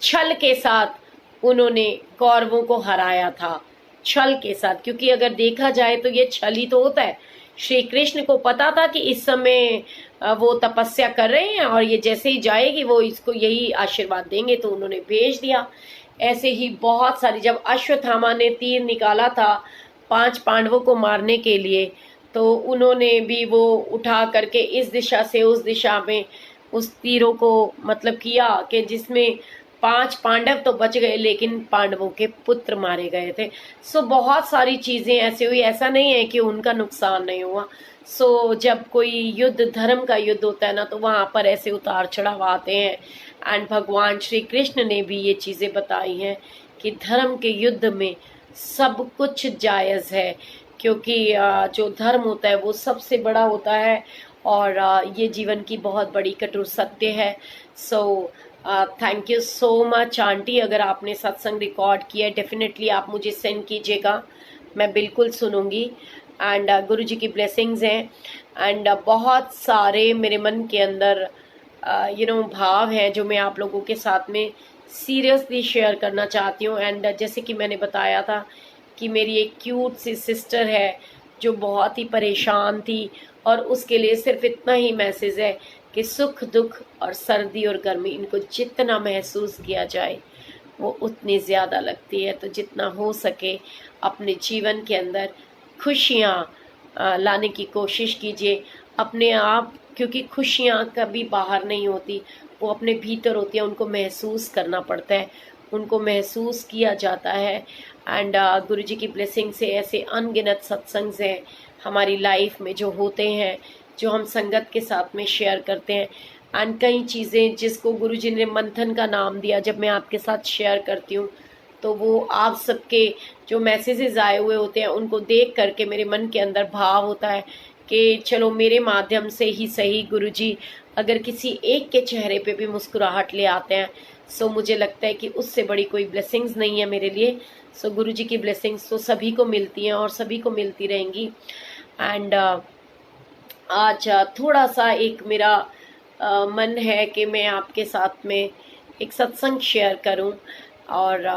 छल के साथ उन्होंने कौरवों को हराया था, छल के साथ। क्योंकि अगर देखा जाए तो ये छल ही तो होता है। श्री कृष्ण को पता था कि इस समय वो तपस्या कर रहे हैं और ये जैसे ही जाएगी वो इसको यही आशीर्वाद देंगे, तो उन्होंने भेज दिया। ऐसे ही बहुत सारी, जब अश्वत्थामा ने तीर निकाला था 5 पांडवों को मारने के लिए, तो उन्होंने भी वो उठा करके इस दिशा से उस दिशा में उस तीरों को मतलब किया कि जिसमें 5 पांडव तो बच गए लेकिन पांडवों के पुत्र मारे गए थे। सो बहुत सारी चीजें ऐसे हुई, ऐसा नहीं है कि उनका नुकसान नहीं हुआ। सो जब कोई युद्ध, धर्म का युद्ध होता है ना, तो वहां पर ऐसे उतार चढ़ाव आते हैं। एंड भगवान श्री कृष्ण ने भी ये चीजें बताई हैं कि धर्म के युद्ध में सब कुछ जायज है, क्योंकि जो धर्म होता है वो सबसे बड़ा होता है और ये जीवन की बहुत बड़ी कठोर सत्य है। So thank you so much aunty. अगर आपने सत्संग रिकॉर्ड किया है डेफिनेटली आप मुझे सेंड कीजिएगा, मैं बिल्कुल सुनूंगी। एंड गुरु जी की ब्लेसिंग्स हैं। एंड बहुत सारे मेरे मन के अंदर भाव हैं जो मैं आप लोगों के साथ में सीरियसली शेयर करना चाहती हूँ। एंड जैसे कि मैंने बताया था कि मेरी एक क्यूट सी सिस्टर है जो बहुत ही परेशान थी, और उसके लिए सिर्फ इतना ही मैसेज है कि सुख दुख और सर्दी और गर्मी इनको जितना महसूस किया जाए वो उतनी ज़्यादा लगती है। तो जितना हो सके अपने जीवन के अंदर खुशियाँ लाने की कोशिश कीजिए अपने आप, क्योंकि खुशियाँ कभी बाहर नहीं होती, वो अपने भीतर होती है। उनको महसूस करना पड़ता है, उनको महसूस किया जाता है। एंड गुरु जी की ब्लेसिंग से ऐसे अनगिनत सत्संग हैं हमारी लाइफ में जो होते हैं, जो हम संगत के साथ में शेयर करते हैं। एंड कई चीज़ें जिसको गुरु जी ने मंथन का नाम दिया, जब मैं आपके साथ शेयर करती हूँ तो वो आप सबके जो मैसेजेस आए हुए होते हैं उनको देख करके मेरे मन के अंदर भाव होता है कि चलो मेरे माध्यम से ही सही गुरु जी अगर किसी एक के चेहरे पे भी मुस्कुराहट ले आते हैं, सो मुझे लगता है कि उससे बड़ी कोई ब्लेसिंग्स नहीं है मेरे लिए। सो गुरु जी की ब्लेसिंग्स तो सभी को मिलती हैं और सभी को मिलती रहेंगी। एंड आज थोड़ा सा एक मेरा मन है कि मैं आपके साथ में एक सत्संग शेयर करूं, और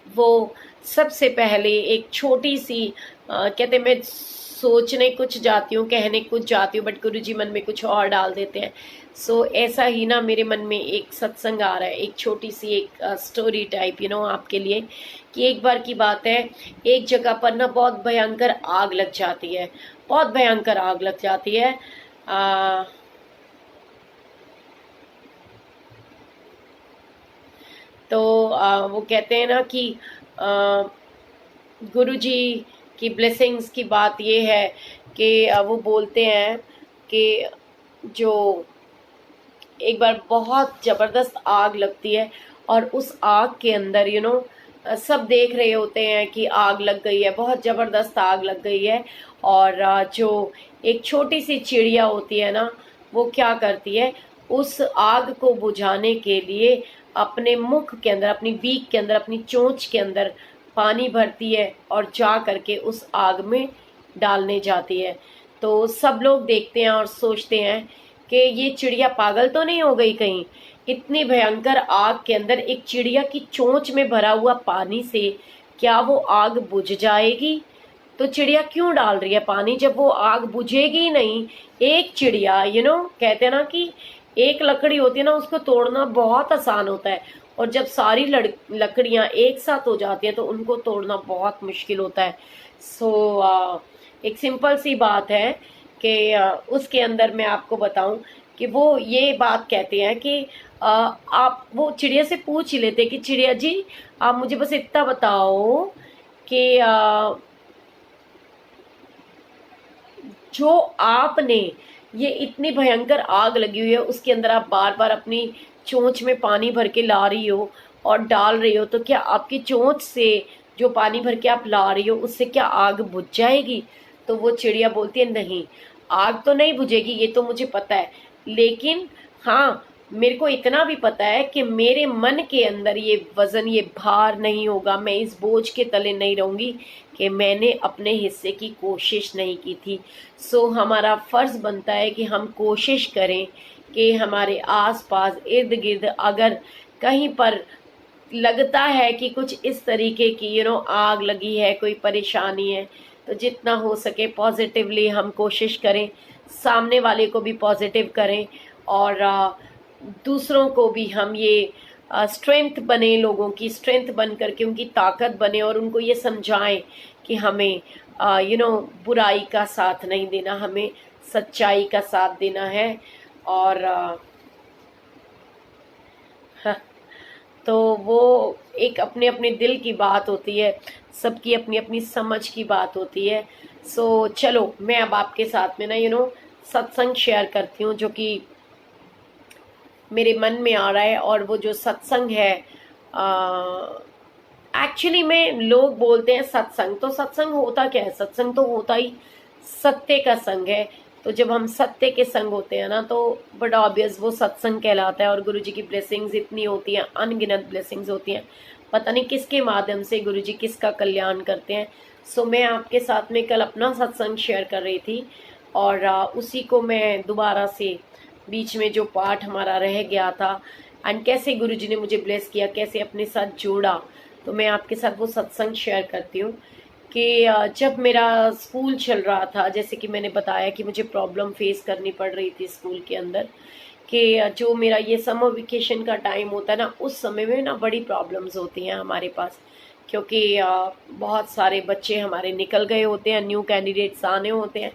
वो सबसे पहले एक छोटी सी कहते मैं सोचने कुछ जाती हूँ, कहने कुछ जाती हूँ, बट गुरुजी मन में कुछ और डाल देते हैं। सो ऐसा ही ना मेरे मन में एक सत्संग आ रहा है, एक छोटी सी एक स्टोरी टाइप आपके लिए। कि एक बार की बात है, एक जगह पर ना बहुत भयंकर आग लग जाती है, बहुत भयंकर आग लग जाती है। तो वो कहते हैं ना कि गुरुजी की ब्लेसिंग्स की बात ये है कि वो बोलते हैं कि जो एक बार बहुत ज़बरदस्त आग लगती है और उस आग के अंदर सब देख रहे होते हैं कि आग लग गई है, बहुत ज़बरदस्त आग लग गई है। और जो एक छोटी सी चिड़िया होती है ना, वो क्या करती है, उस आग को बुझाने के लिए अपने मुख के अंदर, अपनी बीक के अंदर, अपनी चोंच के अंदर पानी भरती है और जा करके उस आग में डालने जाती है। तो सब लोग देखते हैं और सोचते हैं कि ये चिड़िया पागल तो नहीं हो गई कहीं, इतनी भयंकर आग के अंदर एक चिड़िया की चोंच में भरा हुआ पानी से क्या वो आग बुझ जाएगी? तो चिड़िया क्यों डाल रही है पानी जब वो आग बुझेगी ही नहीं? एक चिड़िया कहते हैं ना कि एक लकड़ी होती है ना, उसको तोड़ना बहुत आसान होता है, और जब सारी लकड़ियां एक साथ हो जाती है तो उनको तोड़ना बहुत मुश्किल होता है। सो एक सिंपल सी बात है कि उसके अंदर मैं आपको बताऊं कि वो ये बात कहते हैं कि आप वो चिड़िया से पूछ ही लेते कि चिड़िया जी आप मुझे बस इतना बताओ कि जो आपने ये इतनी भयंकर आग लगी हुई है उसके अंदर आप बार बार अपनी चोंच में पानी भर के ला रही हो और डाल रही हो, तो क्या आपकी चोंच से जो पानी भर के आप ला रही हो उससे क्या आग बुझ जाएगी? तो वो चिड़िया बोलती है नहीं, आग तो नहीं बुझेगी, ये तो मुझे पता है, लेकिन हाँ मेरे को इतना भी पता है कि मेरे मन के अंदर ये वजन, ये भार नहीं होगा, मैं इस बोझ के तले नहीं रहूंगी कि मैंने अपने हिस्से की कोशिश नहीं की थी। सो हमारा फर्ज बनता है कि हम कोशिश करें कि हमारे आसपास इर्द गिर्द अगर कहीं पर लगता है कि कुछ इस तरीके की आग लगी है, कोई परेशानी है, तो जितना हो सके पॉजिटिवली हम कोशिश करें, सामने वाले को भी पॉजिटिव करें, और दूसरों को भी हम ये स्ट्रेंथ बने, लोगों की स्ट्रेंथ बन करके उनकी ताकत बने, और उनको ये समझाएं कि हमें बुराई का साथ नहीं देना, हमें सच्चाई का साथ देना है। और तो वो एक अपने अपने दिल की बात होती है, सबकी अपनी अपनी समझ की बात होती है। सो चलो मैं अब आपके साथ में ना सत्संग शेयर करती हूँ, जो कि मेरे मन में आ रहा है। और वो जो सत्संग है, एक्चुअली में लोग बोलते हैं सत्संग, तो सत्संग होता क्या है? सत्संग तो होता ही सत्य का संग है। तो जब हम सत्य के संग होते हैं ना, तो बड़ा ऑब्वियस वो सत्संग कहलाता है। और गुरु जी की ब्लेसिंग्स इतनी होती हैं, अनगिनत ब्लेसिंग्स होती हैं, पता नहीं किसके माध्यम से गुरु जी किसका कल्याण करते हैं। सो मैं आपके साथ में कल अपना सत्संग शेयर कर रही थी, और उसी को मैं दोबारा से, बीच में जो पाठ हमारा रह गया था एंड कैसे गुरु जी ने मुझे ब्लेस किया, कैसे अपने साथ जोड़ा, तो मैं आपके साथ वो सत्संग शेयर करती हूँ। कि जब मेरा स्कूल चल रहा था, जैसे कि मैंने बताया कि मुझे प्रॉब्लम फेस करनी पड़ रही थी स्कूल के अंदर, कि जो मेरा ये समर वेकेशन का टाइम होता है ना, उस समय में ना बड़ी प्रॉब्लम्स होती हैं हमारे पास, क्योंकि बहुत सारे बच्चे हमारे निकल गए होते हैं, न्यू कैंडिडेट्स आने होते हैं।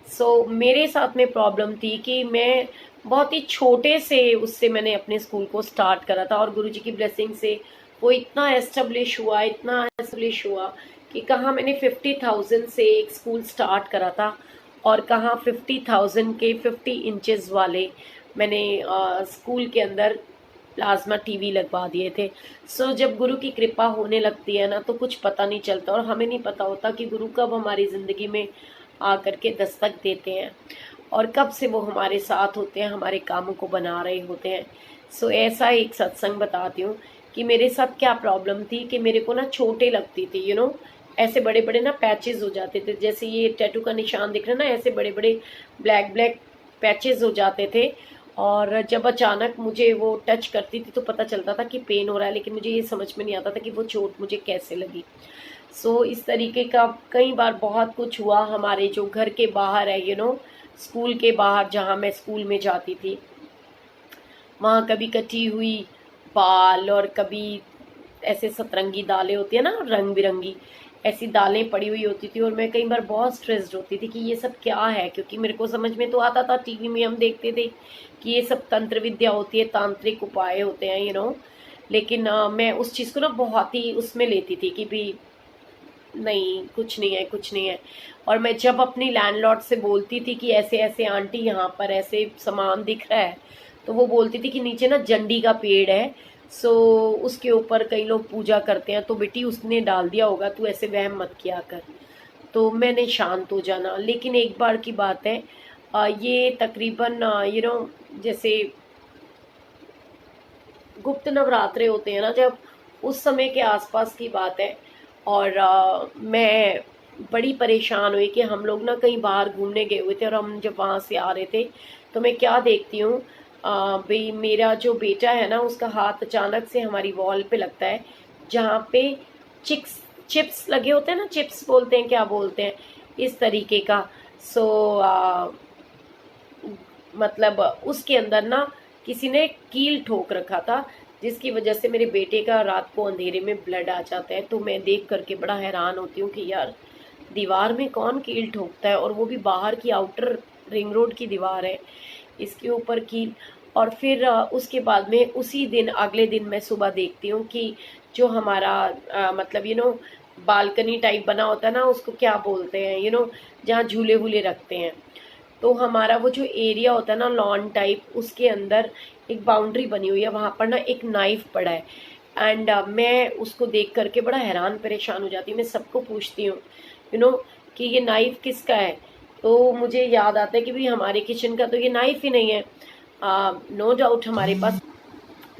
सो मेरे साथ में प्रॉब्लम थी कि मैं बहुत ही छोटे से उससे मैंने अपने स्कूल को स्टार्ट करा था, और गुरुजी की ब्लेसिंग से वो इतना एस्टेब्लिश हुआ, इतना एस्टेब्लिश हुआ कि कहाँ मैंने 50,000 से एक स्कूल स्टार्ट करा था, और कहाँ 50,000 के 50 इंचेस वाले मैंने स्कूल के अंदर प्लाज्मा टीवी लगवा दिए थे। सो जब गुरु की कृपा होने लगती है ना, तो कुछ पता नहीं चलता, और हमें नहीं पता होता कि गुरु कब हमारी ज़िंदगी में आकर के दस्तक देते हैं, और कब से वो हमारे साथ होते हैं, हमारे कामों को बना रहे होते हैं। सो ऐसा एक सत्संग बताती हूँ कि मेरे साथ क्या प्रॉब्लम थी, कि मेरे को ना छोटे लगती थी, ऐसे बड़े बड़े ना पैचेस हो जाते थे, जैसे ये टैटू का निशान दिख रहा है ना, ऐसे बड़े बड़े ब्लैक ब्लैक पैचेस हो जाते थे। और जब अचानक मुझे वो टच करती थी तो पता चलता था कि पेन हो रहा है, लेकिन मुझे ये समझ में नहीं आता था कि वो चोट मुझे कैसे लगी। सो इस तरीके का कई बार बहुत कुछ हुआ। हमारे जो घर के बाहर है, स्कूल के बाहर जहाँ मैं स्कूल में जाती थी, वहाँ कभी कटी हुई बाल, और कभी ऐसे सतरंगी दालें होती है ना, रंग बिरंगी, ऐसी दालें पड़ी हुई होती थी। और मैं कई बार बहुत स्ट्रेस्ड होती थी कि ये सब क्या है, क्योंकि मेरे को समझ में तो आता था, टीवी में हम देखते थे कि ये सब तंत्र विद्या होती है, तांत्रिक उपाय होते हैं, लेकिन मैं उस चीज़ को ना बहुत ही उसमें लेती थी कि भी नहीं, कुछ नहीं है, कुछ नहीं है। और मैं जब अपनी लैंडलॉर्ड से बोलती थी कि ऐसे ऐसे आंटी यहाँ पर ऐसे सामान दिख रहा है, तो वो बोलती थी कि नीचे ना जंडी का पेड़ है, सो उसके ऊपर कई लोग पूजा करते हैं, तो बेटी उसने डाल दिया होगा, तू ऐसे वहम मत किया कर। तो मैंने शांत हो जाना। लेकिन एक बार की बात है, ये तकरीबन जैसे गुप्त नवरात्रे होते हैं ना, जब उस समय के आसपास की बात है। और मैं बड़ी परेशान हुई कि हम लोग ना कहीं बाहर घूमने गए हुए थे, और हम जब वहाँ से आ रहे थे तो मैं क्या देखती हूँ, भाई मेरा जो बेटा है ना, उसका हाथ अचानक से हमारी वॉल पे लगता है, जहाँ पे चिप्स लगे होते हैं ना, चिप्स बोलते हैं, क्या बोलते हैं, इस तरीके का। सो मतलब उसके अंदर ना किसी ने कील ठोक रखा था, जिसकी वजह से मेरे बेटे का रात को अंधेरे में ब्लड आ जाता है। तो मैं देख करके बड़ा हैरान होती हूँ कि यार, दीवार में कौन कील ठोकता है, और वो भी बाहर की आउटर रिंग रोड की दीवार है, इसके ऊपर कील। और फिर उसके बाद में उसी दिन, अगले दिन मैं सुबह देखती हूँ कि जो हमारा मतलब बालकनी टाइप बना होता है ना, उसको क्या बोलते हैं, जहाँ झूले वूले रखते हैं, तो हमारा वो जो एरिया होता है ना, लॉन टाइप, उसके अंदर एक बाउंड्री बनी हुई है, वहाँ पर ना एक नाइफ पड़ा है। एंड मैं उसको देख करके बड़ा हैरान परेशान हो जाती हूँ। मैं सबको पूछती हूँ कि ये नाइफ किसका है, तो मुझे याद आता है कि भाई हमारे किचन का तो ये नाइफ ही नहीं है। नो डाउट हमारे पास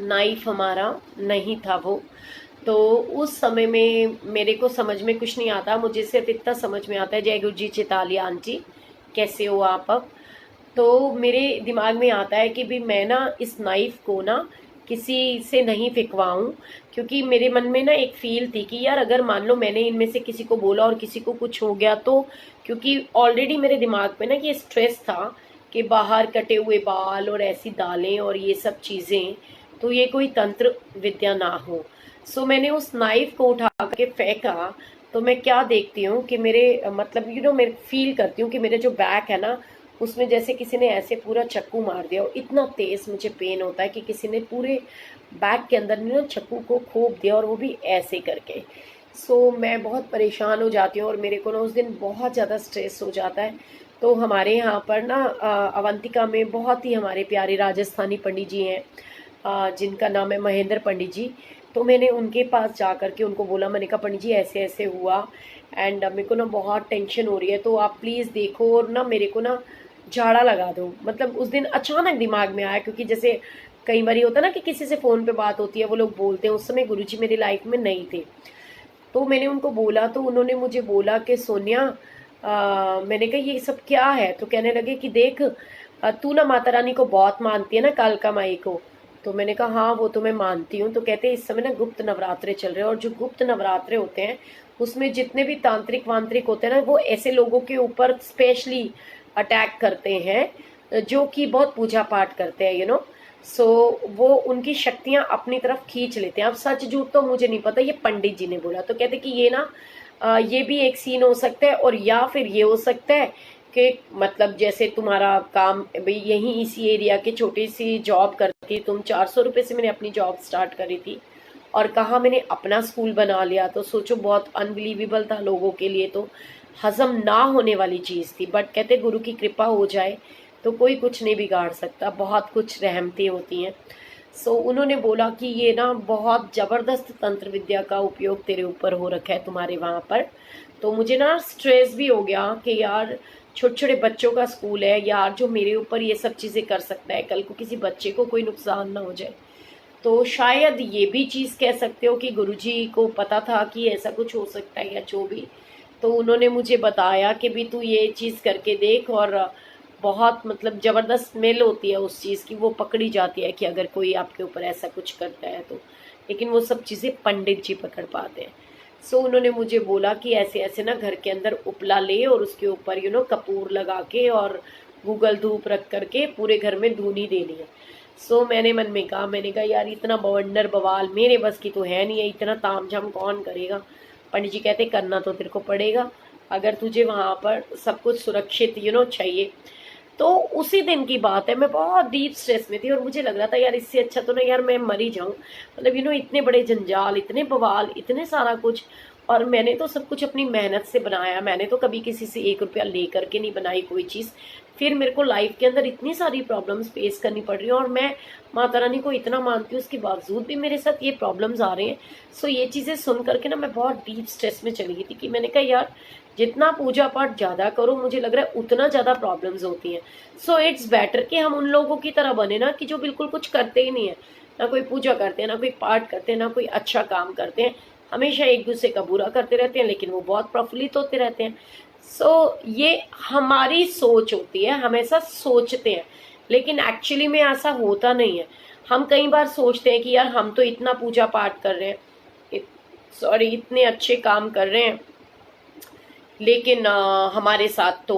नाइफ हमारा नहीं था वो। तो उस समय में मेरे को समझ में कुछ नहीं आता, मुझे सिर्फ इतना समझ में आता है, जय गुरु जी चितालिया आंटी कैसे हो आप अब। तो मेरे दिमाग में आता है कि भी मैं ना इस नाइफ को ना किसी से नहीं फिकवाऊं, क्योंकि मेरे मन में ना एक फील थी कि यार अगर मान लो मैंने इनमें से किसी को बोला और किसी को कुछ हो गया तो, क्योंकि ऑलरेडी मेरे दिमाग में ना ये स्ट्रेस था कि बाहर कटे हुए बाल और ऐसी दालें और ये सब चीज़ें, तो ये कोई तंत्र विद्या ना हो। सो मैंने उस नाइफ को उठा के फेंका। तो मैं क्या देखती हूँ कि मेरे मतलब मैं फील करती हूँ कि मेरे जो बैक है ना उसमें जैसे किसी ने ऐसे पूरा चाकू मार दिया, और इतना तेज मुझे पेन होता है कि किसी ने पूरे बैक के अंदर ना चाकू को खोप दिया, और वो भी ऐसे करके। सो मैं बहुत परेशान हो जाती हूँ और मेरे को ना उस दिन बहुत ज़्यादा स्ट्रेस हो जाता है। तो हमारे यहाँ पर ना अवंतिका में बहुत ही हमारे प्यारे राजस्थानी पंडित जी हैं, जिनका नाम है महेंद्र पंडित जी। तो मैंने उनके पास जा कर के उनको बोला, मैंने कहा पंडित जी ऐसे ऐसे हुआ एंड मेरे को ना बहुत टेंशन हो रही है, तो आप प्लीज़ देखो और ना मेरे को ना झाड़ा लगा दो। मतलब उस दिन अचानक दिमाग में आया, क्योंकि जैसे कई बार होता ना कि किसी से फ़ोन पे बात होती है, वो लोग बोलते हैं, उस समय गुरुजी मेरी लाइफ में नहीं थे। तो मैंने उनको बोला, तो उन्होंने मुझे बोला कि सोनिया, मैंने कहा ये सब क्या है। तो कहने लगे कि देख, तू ना माता रानी को बहुत मानती है ना, कालका माई को। तो मैंने कहा हाँ वो तो मैं मानती हूँ। तो कहते हैं इस समय ना गुप्त नवरात्रे चल रहे हैं, और जो गुप्त नवरात्रे होते हैं उसमें जितने भी तांत्रिक वांत्रिक होते हैं ना, वो ऐसे लोगों के ऊपर स्पेशली अटैक करते हैं जो कि बहुत पूजा पाठ करते हैं, सो वो उनकी शक्तियां अपनी तरफ खींच लेते हैं। अब सच झूठ तो मुझे नहीं पता, ये पंडित जी ने बोला। तो कहते कि ये ना ये भी एक सीन हो सकता है, और या फिर ये हो सकता है कि मतलब जैसे तुम्हारा काम भाई यहीं इसी एरिया के छोटी सी जॉब करती, तुम 400 रुपये से मैंने अपनी जॉब स्टार्ट करी थी, और कहा मैंने अपना स्कूल बना लिया। तो सोचो बहुत अनबिलीवेबल था लोगों के लिए, तो हजम ना होने वाली चीज़ थी। बट कहते गुरु की कृपा हो जाए तो कोई कुछ नहीं बिगाड़ सकता, बहुत कुछ रहमतें होती हैं। सो उन्होंने बोला कि ये ना बहुत ज़बरदस्त तंत्र विद्या का उपयोग तेरे ऊपर हो रखा है तुम्हारे वहाँ पर। तो मुझे ना स्ट्रेस भी हो गया कि यार छोटे छोटे बच्चों का स्कूल है यार, जो मेरे ऊपर ये सब चीज़ें कर सकता है, कल को किसी बच्चे को कोई नुकसान ना हो जाए। तो शायद ये भी चीज़ कह सकते हो कि गुरुजी को पता था कि ऐसा कुछ हो सकता है या जो भी। तो उन्होंने मुझे बताया कि भी तू ये चीज़ करके देख, और बहुत मतलब ज़बरदस्त स्मेल होती है उस चीज़ की, वो पकड़ी जाती है कि अगर कोई आपके ऊपर ऐसा कुछ करता है तो। लेकिन वो सब चीज़ें पंडित जी पकड़ पाते हैं। सो उन्होंने मुझे बोला कि ऐसे ऐसे ना घर के अंदर उपला ले, और उसके ऊपर कपूर लगा के और गूगल धूप रख करके पूरे घर में धूनी देनी है। सो मैंने मन में कहा, मैंने कहा यार इतना बवंडर बवाल मेरे बस की तो है नहीं है, इतना तामझाम कौन करेगा। पंडित जी कहते करना तो तेरे को पड़ेगा, अगर तुझे वहाँ पर सब कुछ सुरक्षित चाहिए। तो उसी दिन की बात है, मैं बहुत डीप स्ट्रेस में थी और मुझे लग रहा था यार इससे अच्छा तो ना यार मैं मर ही जाऊं। मतलब इतने बड़े जंजाल, इतने बवाल, इतने सारा कुछ, और मैंने तो सब कुछ अपनी मेहनत से बनाया। मैंने तो कभी किसी से 1 रुपया ले करके नहीं बनाई कोई चीज़। फिर मेरे को लाइफ के अंदर इतनी सारी प्रॉब्लम्स फेस करनी पड़ रही है, और मैं माता रानी को इतना मानती हूँ, उसके बावजूद भी मेरे साथ ये प्रॉब्लम्स आ रहे हैं। सो ये चीज़ें सुन करके ना मैं बहुत डीप स्ट्रेस में चली गई थी कि मैंने कहा यार जितना पूजा पाठ ज़्यादा करो, मुझे लग रहा है उतना ज़्यादा प्रॉब्लम्स होती हैं। सो इट्स बेटर कि हम उन लोगों की तरह बने ना कि जो बिल्कुल कुछ करते ही नहीं है, ना कोई पूजा करते हैं, ना कोई पाठ करते हैं, ना कोई अच्छा काम करते हैं, हमेशा एक दूसरे का बुरा करते रहते हैं, लेकिन वो बहुत प्रफुल्लित होते रहते हैं। सो ये हमारी सोच होती है, हम ऐसा सोचते हैं, लेकिन एक्चुअली में ऐसा होता नहीं है। हम कई बार सोचते हैं कि यार हम तो इतना पूजा पाठ कर रहे हैं, सॉरी इतने अच्छे काम कर रहे हैं, लेकिन हमारे साथ तो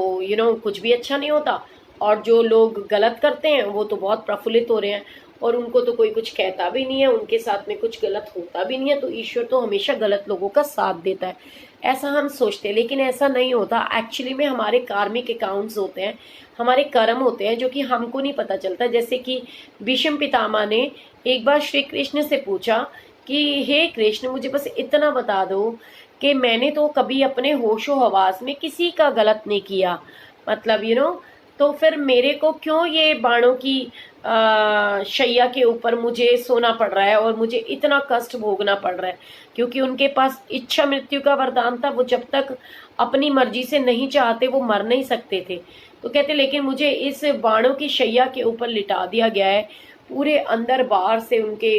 कुछ भी अच्छा नहीं होता, और जो लोग गलत करते हैं वो तो बहुत प्रफुल्लित हो रहे हैं, और उनको तो कोई कुछ कहता भी नहीं है, उनके साथ में कुछ गलत होता भी नहीं है, तो ईश्वर तो हमेशा गलत लोगों का साथ देता है, ऐसा हम सोचते हैं। लेकिन ऐसा नहीं होता, एक्चुअली में हमारे कार्मिक अकाउंट्स होते हैं, हमारे कर्म होते हैं, जो कि हमको नहीं पता चलता। जैसे कि भीष्म पितामह ने एक बार श्री कृष्ण से पूछा कि हे कृष्ण, मुझे बस इतना बता दो कि मैंने तो कभी अपने होशो हवास में किसी का गलत नहीं किया, मतलब तो फिर मेरे को क्यों ये बाणों की शैया के ऊपर मुझे सोना पड़ रहा है और मुझे इतना कष्ट भोगना पड़ रहा है, क्योंकि उनके पास इच्छा मृत्यु का वरदान था। वो जब तक अपनी मर्जी से नहीं चाहते वो मर नहीं सकते थे। तो कहते लेकिन मुझे इस बाणों की शैया के ऊपर लिटा दिया गया है। पूरे अंदर बाहर से उनके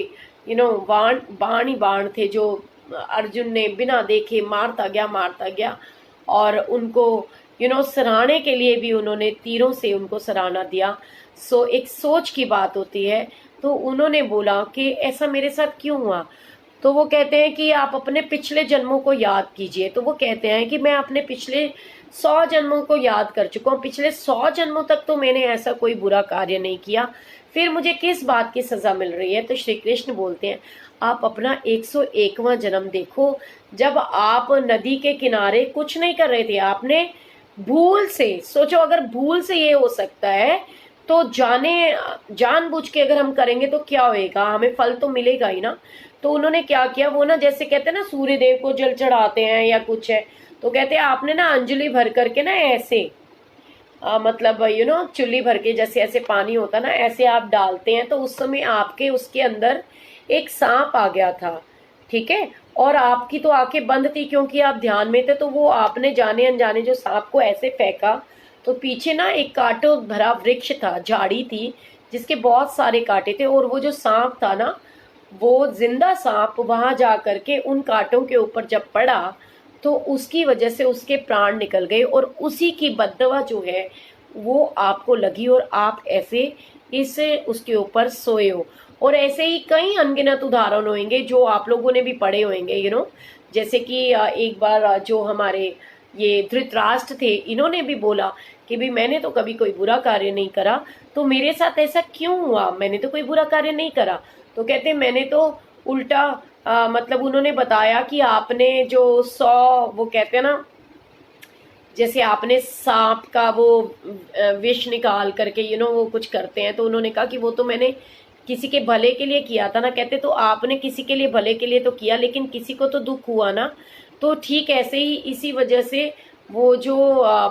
बाण बाण ही बाण थे, जो अर्जुन ने बिना देखे मारता गया। और उनको सराहने के लिए भी उन्होंने तीरों से उनको सराहना दिया। सो एक सोच की बात होती है। तो उन्होंने बोला कि ऐसा मेरे साथ क्यों हुआ। तो वो कहते हैं कि आप अपने पिछले जन्मों को याद कीजिए। तो वो कहते हैं कि मैं अपने पिछले 100 जन्मों को याद कर चुका हूँ। पिछले 100 जन्मों तक तो मैंने ऐसा कोई बुरा कार्य नहीं किया, फिर मुझे किस बात की सजा मिल रही है। तो श्री कृष्ण बोलते हैं आप अपना 101वां जन्म देखो, जब आप नदी के किनारे कुछ नहीं कर रहे थे। आपने भूल से सोचो, अगर भूल से ये हो सकता है तो जानबूझ के अगर हम करेंगे तो क्या होएगा, हमें फल तो मिलेगा ही ना। तो उन्होंने क्या किया, वो ना जैसे कहते हैं ना सूर्य देव को जल चढ़ाते हैं या कुछ है, तो कहते हैं आपने ना अंजलि भर करके ना ऐसे मतलब चुल्ली भर के जैसे ऐसे पानी होता ना, ऐसे आप डालते हैं। तो उस समय आपके उसके अंदर एक सांप आ गया था, ठीक है। और आपकी तो आंखें बंद थी क्योंकि आप ध्यान में थे। तो वो आपने जाने अनजाने जो सांप को ऐसे फेंका, तो पीछे ना एक कांटों भरा वृक्ष था, झाड़ी थी जिसके बहुत सारे कांटे थे। और वो जो सांप था ना, वो जिंदा सांप वहां जा करके उन कांटों के ऊपर जब पड़ा तो उसकी वजह से उसके प्राण निकल गए। और उसी की बददवा जो है वो आपको लगी और आप ऐसे इस उसके ऊपर सोए हो। और ऐसे ही कई अनगिनत उदाहरण होंगे जो आप लोगों ने भी पढ़े होंगे, जैसे कि एक बार जो हमारे ये धृतराष्ट्र थे, इन्होंने भी बोला कि भाई मैंने तो कभी कोई बुरा कार्य नहीं करा, तो मेरे साथ ऐसा क्यों हुआ, मैंने तो कोई बुरा कार्य नहीं करा। तो कहते मैंने तो उल्टा मतलब उन्होंने बताया कि आपने जो 100 वो कहते हैं ना, जैसे आपने सांप का वो विष निकाल करके वो कुछ करते हैं, तो उन्होंने कहा कि वो तो मैंने किसी के भले के लिए किया था ना। कहते तो आपने किसी के लिए भले के लिए तो किया, लेकिन किसी को तो दुख हुआ ना। तो ठीक ऐसे ही इसी वजह से वो जो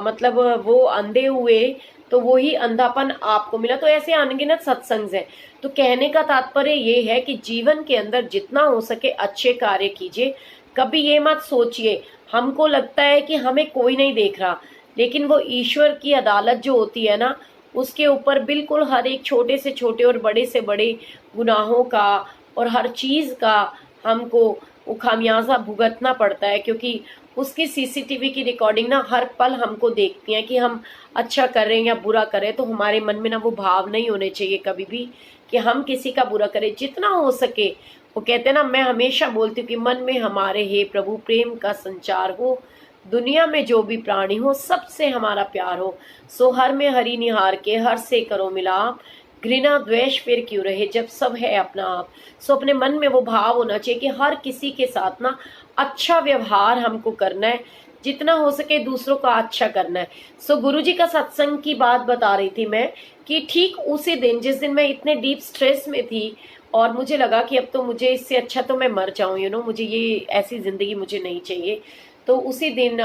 मतलब वो अंधे हुए, तो वो ही अंधापन आपको मिला। तो ऐसे अनगिनत सत्संग है। तो कहने का तात्पर्य ये है कि जीवन के अंदर जितना हो सके अच्छे कार्य कीजिए। कभी ये मत सोचिए, हमको लगता है कि हमें कोई नहीं देख रहा, लेकिन वो ईश्वर की अदालत जो होती है ना, उसके ऊपर बिल्कुल हर एक छोटे से छोटे और बड़े से बड़े गुनाहों का और हर चीज का हमको वो खामियाजा भुगतना पड़ता है। क्योंकि उसकी सीसीटीवी की रिकॉर्डिंग ना हर पल हमको देखती है कि हम अच्छा कर रहे हैं या बुरा कर रहे हैं। तो हमारे मन में ना वो भाव नहीं होने चाहिए कभी भी कि हम किसी का बुरा करें। जितना हो सके, वो कहते हैं ना, मैं हमेशा बोलती हूँ कि मन में हमारे हे प्रभु प्रेम का संचार हो, दुनिया में जो भी प्राणी हो सबसे हमारा प्यार हो। सो हर में हरि निहार के हर से करो मिलाप, घृणा द्वेष फिर क्यों रहे जब सब है अपना आप। सो अपने मन में वो भाव होना चाहिए कि हर किसी के साथ ना अच्छा व्यवहार हमको करना है, जितना हो सके दूसरों का अच्छा करना है। सो गुरुजी का सत्संग की बात बता रही थी मैं कि ठीक उसी दिन जिस दिन मैं इतने डीप स्ट्रेस में थी और मुझे लगा कि अब तो मुझे इससे अच्छा तो मैं मर जाऊं, मुझे ये ऐसी जिंदगी मुझे नहीं चाहिए। तो उसी दिन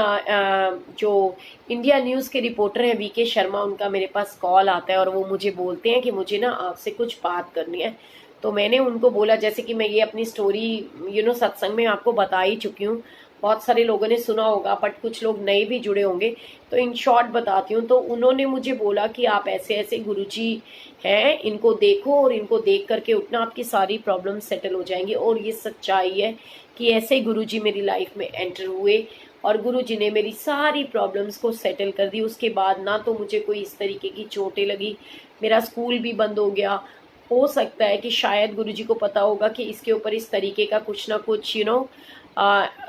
जो इंडिया न्यूज़ के रिपोर्टर हैं वीके शर्मा, उनका मेरे पास कॉल आता है और वो मुझे बोलते हैं कि मुझे ना आपसे कुछ बात करनी है। तो मैंने उनको बोला, जैसे कि मैं ये अपनी स्टोरी सत्संग में आपको बता ही चुकी हूँ, बहुत सारे लोगों ने सुना होगा बट कुछ लोग नए भी जुड़े होंगे, तो इन शॉर्ट बताती हूँ। तो उन्होंने मुझे बोला कि आप ऐसे ऐसे गुरुजी हैं, इनको देखो और इनको देख करके उठना, आपकी सारी प्रॉब्लम सेटल हो जाएंगी। और ये सच्चाई है कि ऐसे गुरुजी मेरी लाइफ में एंटर हुए और गुरुजी ने मेरी सारी प्रॉब्लम्स को सेटल कर दी। उसके बाद ना तो मुझे कोई इस तरीके की चोटें लगी, मेरा स्कूल भी बंद हो गया। हो सकता है कि शायद गुरुजी को पता होगा कि इसके ऊपर इस तरीके का कुछ ना कुछ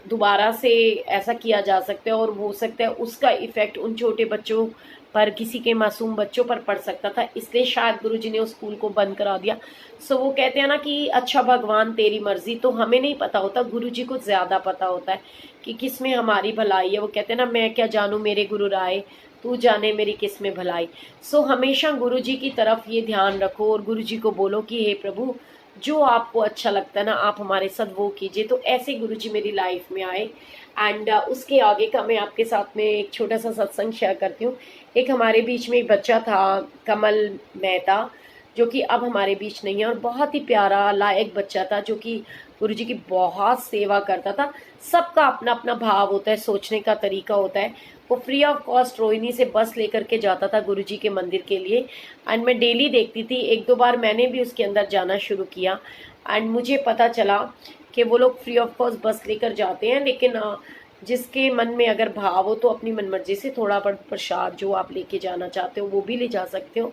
दोबारा से ऐसा किया जा सकता है, और हो सकता है उसका इफेक्ट उन छोटे बच्चों पर, किसी के मासूम बच्चों पर पड़ सकता था, इसलिए शायद गुरुजी ने उस स्कूल को बंद करा दिया। सो वो कहते हैं ना कि अच्छा भगवान तेरी मर्जी। तो हमें नहीं पता होता, गुरुजी को ज्यादा पता होता है कि किस में हमारी भलाई है। वो कहते हैं ना, मैं क्या जानू मेरे गुरु राय, तू जाने मेरी किस में भलाई। सो हमेशा गुरुजी की तरफ ये ध्यान रखो और गुरुजी को बोलो कि हे प्रभु, जो आपको अच्छा लगता है ना आप हमारे साथ वो कीजिए। तो ऐसे गुरुजी मेरी लाइफ में आए। एंड उसके आगे का मैं आपके साथ में एक छोटा सा सत्संग शेयर करती हूँ। एक हमारे बीच में एक बच्चा था, कमल मेहता। जो कि अब हमारे बीच नहीं है, और बहुत ही प्यारा लायक बच्चा था जो कि गुरुजी की बहुत सेवा करता था। सबका अपना अपना भाव होता है, सोचने का तरीका होता है। वो फ्री ऑफ कॉस्ट रोहिणी से बस लेकर के जाता था गुरुजी के मंदिर के लिए, एंड मैं डेली देखती थी। एक दो बार मैंने भी उसके अंदर जाना शुरू किया, एंड मुझे पता चला कि वो लोग फ्री ऑफ कॉस्ट बस लेकर जाते हैं, लेकिन जिसके मन में अगर भाव हो तो अपनी मनमर्जी से थोड़ा बहुत प्रसाद जो आप लेके जाना चाहते हो वो भी ले जा सकते हो,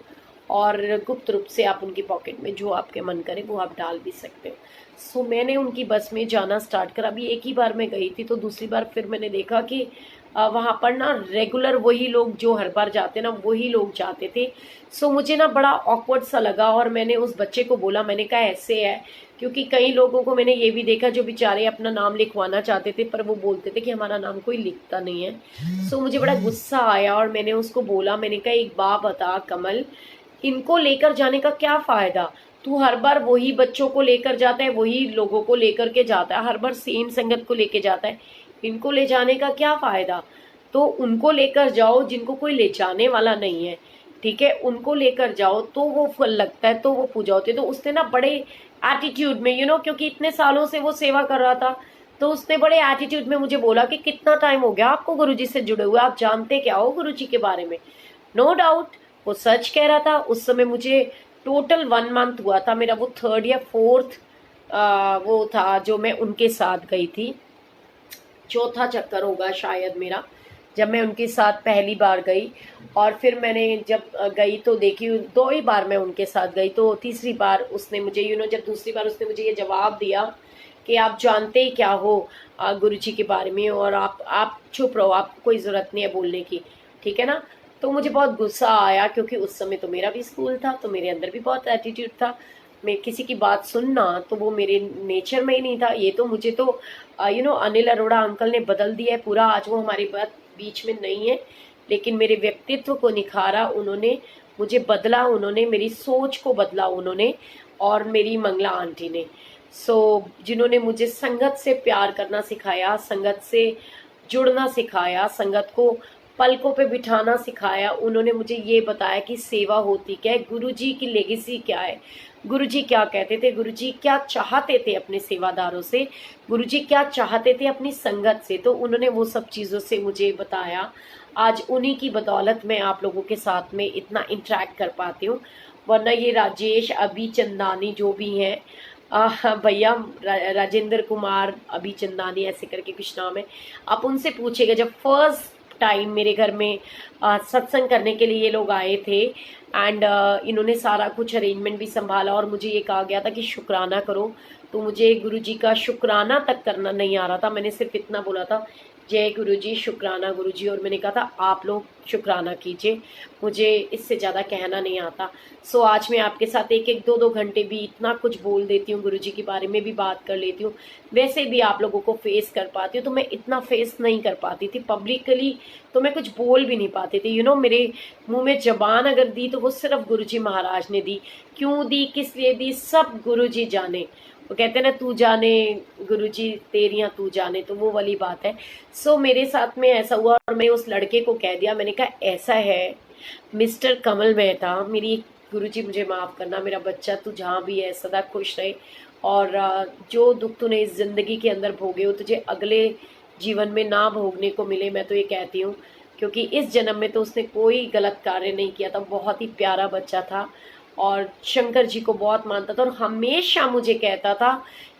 और गुप्त रूप से आप उनकी पॉकेट में जो आपके मन करे वो आप डाल भी सकते हो। सो मैंने उनकी बस में जाना स्टार्ट करा। अभी एक ही बार मैं गई थी, तो दूसरी बार फिर मैंने देखा कि वहाँ पर ना रेगुलर वही लोग जो हर बार जाते ना वही लोग जाते थे। सो मुझे ना बड़ा ऑकवर्ड सा लगा, और मैंने उस बच्चे को बोला, मैंने कहा ऐसे है, क्योंकि कई लोगों को मैंने ये भी देखा जो बेचारे अपना नाम लिखवाना चाहते थे पर वो बोलते थे कि हमारा नाम कोई लिखता नहीं है। सो मुझे बड़ा गुस्सा आया, और मैंने उसको बोला, मैंने कहा एक बात बता कमल, इनको लेकर जाने का क्या फायदा? तू हर बार वही बच्चों को लेकर जाता है, वही लोगों को लेकर के जाता है, हर बार सेम संगत को लेके जाता है, इनको ले जाने का क्या फायदा? तो उनको लेकर जाओ जिनको कोई ले जाने वाला नहीं है, ठीक है, उनको लेकर जाओ तो वो फल लगता है, तो वो पूजा होती है। तो उसने ना बड़े एटीट्यूड में क्योंकि इतने सालों से वो सेवा कर रहा था, तो उसने बड़े एटीट्यूड में मुझे बोला कि कितना टाइम हो गया आपको गुरुजी से जुड़े हुए, आप जानते क्या हो गुरुजी के बारे में? नो डाउट वो सच कह रहा था। उस समय मुझे टोटल 1 मंथ हुआ था, मेरा वो 3rd या 4th वो था जो मैं उनके साथ गई थी। 4था चक्कर होगा शायद मेरा, जब मैं उनके साथ पहली बार गई। और फिर मैंने जब गई तो देखी 2 ही बार मैं उनके साथ गई, तो तीसरी बार उसने मुझे जब दूसरी बार उसने मुझे ये जवाब दिया कि आप जानते ही क्या हो गुरुजी के बारे में, और आप चुप रहो, आपको कोई ज़रूरत नहीं है बोलने की, ठीक है ना। तो मुझे बहुत गुस्सा आया, क्योंकि उस समय तो मेरा भी स्कूल था, तो मेरे अंदर भी बहुत एटीट्यूड था। मैं किसी की बात सुनना तो वो मेरे नेचर में ही नहीं था। ये तो मुझे तो अनिल अरोड़ा अंकल ने बदल दिया है पूरा। आज वो हमारे बात बीच में नहीं है, लेकिन मेरे व्यक्तित्व को निखारा उन्होंने, मुझे बदला उन्होंने, मेरी सोच को बदला उन्होंने, और मेरी मंगला आंटी ने। जिन्होंने मुझे संगत से प्यार करना सिखाया, संगत से जुड़ना सिखाया, संगत को पलकों पे बिठाना सिखाया। उन्होंने मुझे ये बताया कि सेवा होती क्या है, गुरुजी की लेगेसी क्या है, गुरुजी क्या कहते थे, गुरुजी क्या चाहते थे अपने सेवादारों से, गुरुजी क्या चाहते थे अपनी संगत से। तो उन्होंने वो सब चीज़ों से मुझे बताया। आज उन्हीं की बदौलत मैं आप लोगों के साथ में इतना इंटरेक्ट कर पाती हूँ, वरना ये राजेश अभी चंदानी जो भी हैं, भैया राजेंद्र कुमार अभी चंदानी ऐसे करके कुछ नाम है, आप उनसे पूछेगा। जब फर्स्ट टाइम मेरे घर में सत्संग करने के लिए ये लोग आए थे, एंड इन्होंने सारा कुछ अरेंजमेंट भी संभाला, और मुझे ये कहा गया था कि शुक्राना करो, तो मुझे गुरुजी का शुक्राना तक करना नहीं आ रहा था। मैंने सिर्फ इतना बोला था, जय गुरुजी, शुक्राना गुरुजी, और मैंने कहा था आप लोग शुक्राना कीजिए, मुझे इससे ज़्यादा कहना नहीं आता। आज मैं आपके साथ 1-1, 2-2 घंटे भी इतना कुछ बोल देती हूँ, गुरुजी के बारे में भी बात कर लेती हूँ, वैसे भी आप लोगों को फेस कर पाती हूँ। तो मैं इतना फेस नहीं कर पाती थी पब्लिकली, तो मैं कुछ बोल भी नहीं पाती थी। मेरे मुंह में जबान अगर दी तो वो सिर्फ गुरुजी महाराज ने दी। क्यों दी, किस लिए दी, सब गुरुजी जाने। वो कहते हैं ना, तू जाने गुरुजी तेरियां तू जाने, तो वो वाली बात है। मेरे साथ में ऐसा हुआ, और मैं उस लड़के को कह दिया, मैंने कहा ऐसा है मिस्टर कमल मेहता, मेरी गुरुजी मुझे माफ़ करना, मेरा बच्चा तू जहाँ भी है सदा खुश रहे, और जो दुख तूने इस ज़िंदगी के अंदर भोगे हो तुझे अगले जीवन में ना भोगने को मिले। मैं तो ये कहती हूँ, क्योंकि इस जन्म में तो उसने कोई गलत कार्य नहीं किया था, बहुत ही प्यारा बच्चा था, और शंकर जी को बहुत मानता था, और हमेशा मुझे कहता था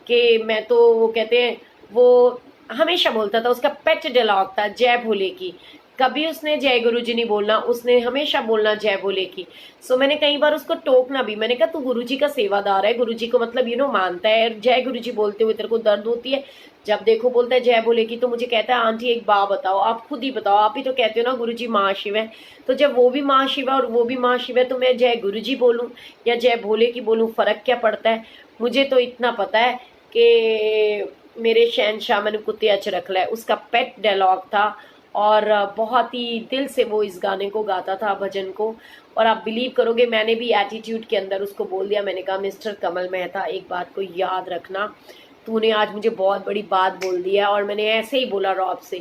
कि मैं तो, वो कहते हैं, वो हमेशा बोलता था, उसका पेट डायलॉग था जय भोले की। कभी उसने जय गुरु जी नहीं बोलना, उसने हमेशा बोलना जय भोले की। मैंने कई बार उसको टोकना भी, मैंने कहा तू गुरु जी का सेवादार है, गुरु जी को मतलब मानता है, जय गुरु जी बोलते हुए तेरे को दर्द होती है, जब देखो बोलता है जय भोले की। तो मुझे कहता है आंटी एक बात बताओ, आप खुद ही बताओ, आप ही तो कहते हो ना गुरु जी महाशिव है, तो जब वो भी महाशिव है और वो भी महाशिव है, तो मैं जय गुरु जी बोलूँ या जय भोले की बोलूँ, फर्क क्या पड़ता है? मुझे तो इतना पता है कि मेरे शहनशाह मैंने कुत्ते अच रख ला है, उसका पेट डायलॉग था, और बहुत ही दिल से वो इस गाने को गाता था, भजन को। और आप बिलीव करोगे, मैंने भी एटीट्यूड के अंदर उसको बोल दिया, मैंने कहा मिस्टर कमल मेहता एक बात को याद रखना, तूने आज मुझे बहुत बड़ी बात बोल दी है। और मैंने ऐसे ही बोला रॉब से,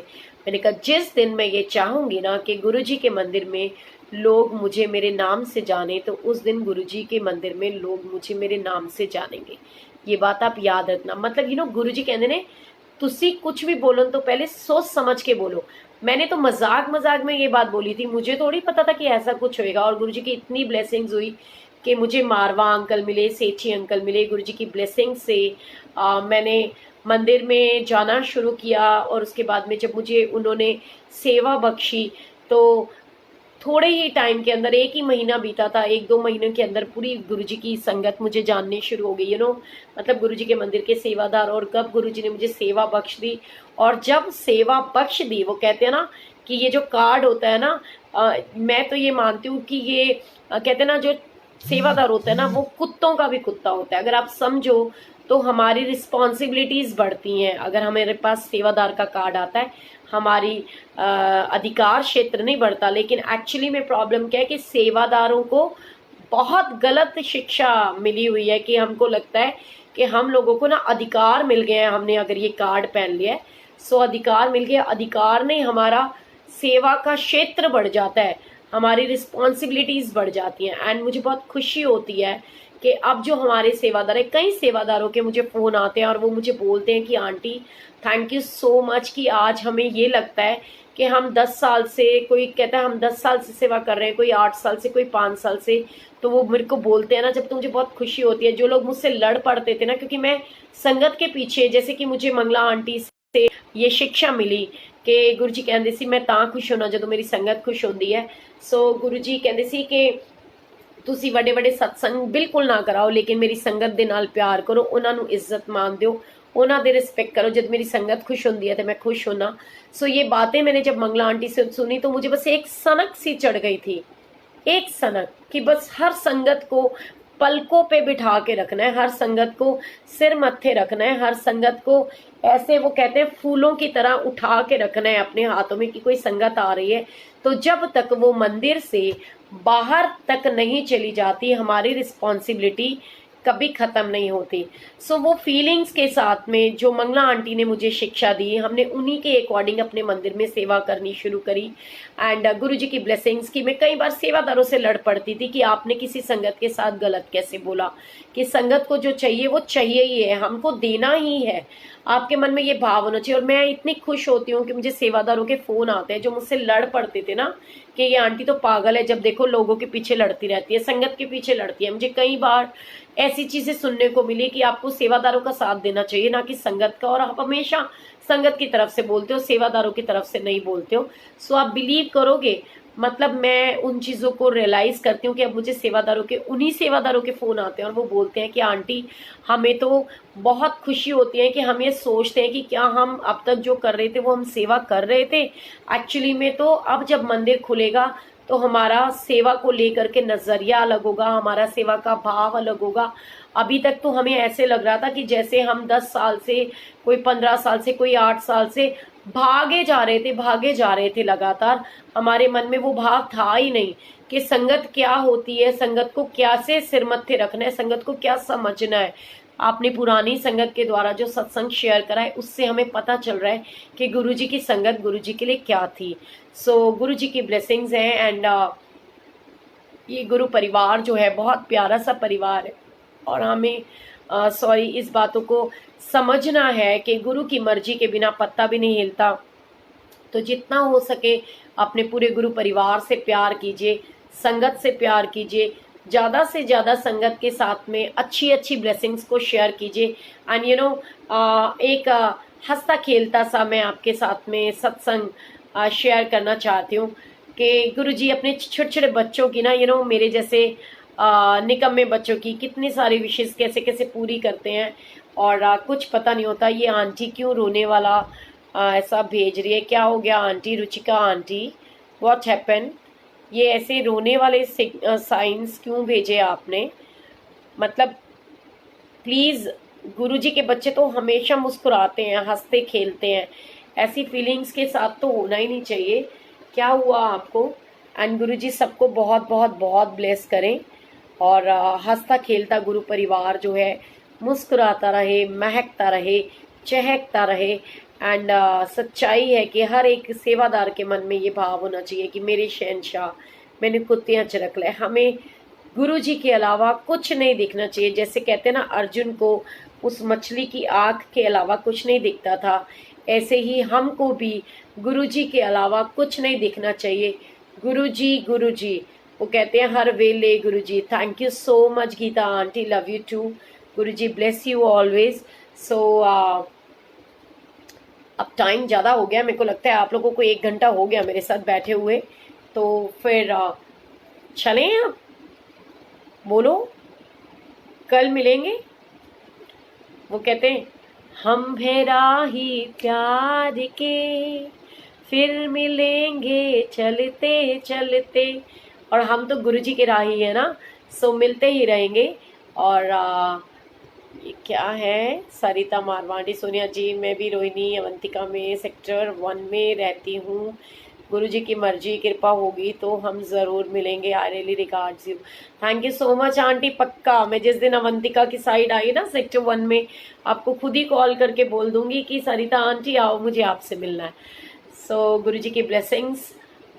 मैंने कहा जिस दिन मैं ये चाहूँगी ना कि गुरुजी के मंदिर में लोग मुझे मेरे नाम से जाने तो उस दिन गुरुजी के मंदिर में लोग मुझे मेरे नाम से जानेंगे। ये बात आप याद रखना। मतलब गुरुजी कहते ने तुसी कुछ भी बोलो तो पहले सोच समझ के बोलो। मैंने तो मजाक मजाक में ये बात बोली थी, मुझे थोड़ी पता था कि ऐसा कुछ होएगा। और गुरुजी की इतनी ब्लेसिंग्स हुई कि मुझे मारवा अंकल मिले, सेठी अंकल मिले। गुरुजी की ब्लेसिंग से मैंने मंदिर में जाना शुरू किया। और उसके बाद में जब मुझे उन्होंने सेवा बख्शी तो थोड़े ही टाइम के अंदर, एक ही महीना बीता था, 1-2 महीनों के अंदर पूरी गुरुजी की संगत मुझे जाननी शुरू हो गई। मतलब गुरुजी के मंदिर के सेवादार। और कब गुरुजी ने मुझे सेवा बख्श दी, और जब सेवा बख्श दी, वो कहते हैं ना कि ये जो कार्ड होता है ना, मैं तो ये मानती हूँ कि ये कहते हैं ना, जो सेवादार होता है ना वो कुत्तों का भी कुत्ता होता है। अगर आप समझो तो हमारी रिस्पॉन्सिबिलिटीज बढ़ती हैं अगर हमारे पास सेवादार का कार्ड आता है। हमारी अधिकार क्षेत्र नहीं बढ़ता। लेकिन एक्चुअली में प्रॉब्लम क्या है कि सेवादारों को बहुत गलत शिक्षा मिली हुई है कि हमको लगता है कि हम लोगों को ना अधिकार मिल गए हैं। हमने अगर ये कार्ड पहन लिया है सो अधिकार मिल गया। अधिकार नहीं, हमारा सेवा का क्षेत्र बढ़ जाता है, हमारी रिस्पॉन्सिबिलिटीज बढ़ जाती हैं। एंड मुझे बहुत खुशी होती है कि अब जो हमारे सेवादार है, कई सेवादारों के मुझे फोन आते हैं और वो मुझे बोलते हैं कि aunty thank you so much कि आज हमें ये लगता है कि हम 10 साल से, कोई कहता है हम 10 साल से सेवा कर रहे हैं, कोई 8 साल से, कोई 5 साल से। तो वो मेरे को बोलते हैं ना, जब तो मुझे बहुत खुशी होती है। जो लोग मुझसे लड़ पड़ते थे ना, क्योंकि मैं संगत के पीछे, जैसे कि मुझे मंगला आंटी से ये शिक्षा मिली कि गुरुजी कहते सी मैं तां खुश होना जो मेरी संगत खुश होती है। सो गुरुजी कहते सी कि ਤੁਸੀਂ ਵੱਡੇ ਵੱਡੇ ਸਤਸੰਗ ਬਿਲਕੁਲ ਨਾ ਕਰਾਓ, ਲੇਕਿਨ ਮੇਰੀ ਸੰਗਤ ਦੇ ਨਾਲ ਪਿਆਰ ਕਰੋ, ਉਹਨਾਂ ਨੂੰ ਇੱਜ਼ਤ मान दो, ਉਹਨਾਂ ਦੇ रिस्पेक्ट करो। जब मेरी संगत खुश होती है तो मैं खुश होना। सो ये बातें मैंने जब मंगला आंटी से सुनी तो मुझे बस एक सनक सी चढ़ गई थी, एक सनक, कि बस हर संगत को पलकों पे बिठा के रखना है, हर संगत को सिर मत्थे रखना है, हर संगत को ऐसे, वो कहते हैं फूलों की तरह उठा के रखना है अपने हाथों में कि कोई संगत आ रही है। तो जब तक वो मंदिर से बाहर तक नहीं चली जाती, हमारी रिस्पॉन्सिबिलिटी कभी खत्म नहीं होती। सो वो फीलिंग्स के साथ में जो मंगला आंटी ने मुझे शिक्षा दी, हमने उन्हीं के अकॉर्डिंग अपने मंदिर में सेवा करनी शुरू करी। एंड गुरुजी की ब्लेसिंग्स की मैं कई बार सेवादारों से लड़ पड़ती थी कि आपने किसी संगत के साथ गलत कैसे बोला, कि संगत को जो चाहिए वो चाहिए ही है, हमको देना ही है। आपके मन में ये भाव होना चाहिए। और मैं इतनी खुश होती हूँ कि मुझे सेवादारों के फोन आते हैं जो मुझसे लड़ पड़ते थे ना कि ये आंटी तो पागल है, जब देखो लोगों के पीछे लड़ती रहती है, संगत के पीछे लड़ती है। मुझे कई बार ऐसी चीजें सुनने को मिली कि आपको सेवादारों का साथ देना चाहिए, ना कि संगत का। और आप हमेशा संगत की तरफ से बोलते हो, सेवादारों की तरफ से नहीं बोलते हो। सो आप बिलीव करोगे, मतलब मैं उन चीजों को रियलाइज करती हूँ कि अब मुझे सेवादारों के, उन्हीं सेवादारों के फोन आते हैं और वो बोलते हैं कि आंटी हमें तो बहुत खुशी होती है कि हम ये सोचते हैं कि क्या हम अब तक जो कर रहे थे वो हम सेवा कर रहे थे। एक्चुअली में तो अब जब मंदिर खुलेगा तो हमारा सेवा को लेकर के नजरिया अलग होगा, हमारा सेवा का भाव अलग होगा। अभी तक तो हमें ऐसे लग रहा था कि जैसे हम 10 साल से, कोई 15 साल से, कोई 8 साल से भागे जा रहे थे लगातार। हमारे मन में वो भाव था ही नहीं कि संगत क्या होती है, संगत को कैसे सिर मत्थे रखना है, संगत को क्या समझना है। आपने पुरानी संगत के द्वारा जो सत्संग शेयर करा है उससे हमें पता चल रहा है कि गुरुजी की संगत गुरुजी के लिए क्या थी। सो गुरुजी की ब्लेसिंग्स हैं। एंड ये गुरु परिवार जो है बहुत प्यारा सा परिवार है। और हमें इस बातों को समझना है कि गुरु की मर्जी के बिना पत्ता भी नहीं हिलता। तो जितना हो सके अपने पूरे गुरु परिवार से प्यार कीजिए, संगत से प्यार कीजिए, ज़्यादा से ज़्यादा संगत के साथ में अच्छी अच्छी ब्लेसिंग्स को शेयर कीजिए। एंड एक हंसता खेलता सा मैं आपके साथ में सत्संग शेयर करना चाहती हूँ कि गुरुजी अपने छोटे छोटे बच्चों की ना मेरे जैसे निकम्मे बच्चों की कितनी सारी विशेष कैसे कैसे पूरी करते हैं। और कुछ पता नहीं होता ये आंटी क्यों रोने वाला ऐसा भेज रही है, क्या हो गया aunty Ruchika aunty, what happen, ये ऐसे रोने वाले साइंस क्यों भेजे आपने। मतलब प्लीज़, गुरुजी के बच्चे तो हमेशा मुस्कुराते हैं, हंसते खेलते हैं, ऐसी फीलिंग्स के साथ तो होना ही नहीं चाहिए। क्या हुआ आपको। एंड गुरुजी सबको बहुत बहुत बहुत ब्लेस करें और हंसता खेलता गुरु परिवार जो है मुस्कुराता रहे, महकता रहे, चहकता रहे। एंड सच्चाई है कि हर एक सेवादार के मन में ये भाव होना चाहिए कि मेरे शहंशाह, मैंने कुत्तियां चरक ले। हमें गुरु जी के अलावा कुछ नहीं दिखना चाहिए। जैसे कहते हैं ना, अर्जुन को उस मछली की आंख के अलावा कुछ नहीं दिखता था, ऐसे ही हमको भी गुरु जी के अलावा कुछ नहीं दिखना चाहिए। गुरु जी, गुरु जी, वो कहते हैं हर वेले Guru ji. Thank you so much Geeta aunty, love you too. Guru ji bless you always. So अब टाइम ज़्यादा हो गया, मेरे को लगता है आप लोगों को 1 घंटा हो गया मेरे साथ बैठे हुए, तो फिर चलें अब। बोलो, कल मिलेंगे। वो कहते हैं हम हैं राही प्यार के, फिर मिलेंगे चलते चलते। और हम तो गुरु जी के राही है ना, सो मिलते ही रहेंगे। और ये क्या है, सरिता मारवाड़ी, सोनिया जी, मैं भी रोहिणी अवंतिका में सेक्टर 1 में रहती हूँ। गुरु जी की मर्जी कृपा होगी तो हम जरूर मिलेंगे। I really regards you. Thank you so much aunty. पक्का मैं जिस दिन अवंतिका की साइड आई ना सेक्टर 1 में, आपको खुद ही कॉल करके बोल दूंगी कि सरिता आंटी आओ, मुझे आपसे मिलना है। सो गुरु जी की ब्लेसिंग्स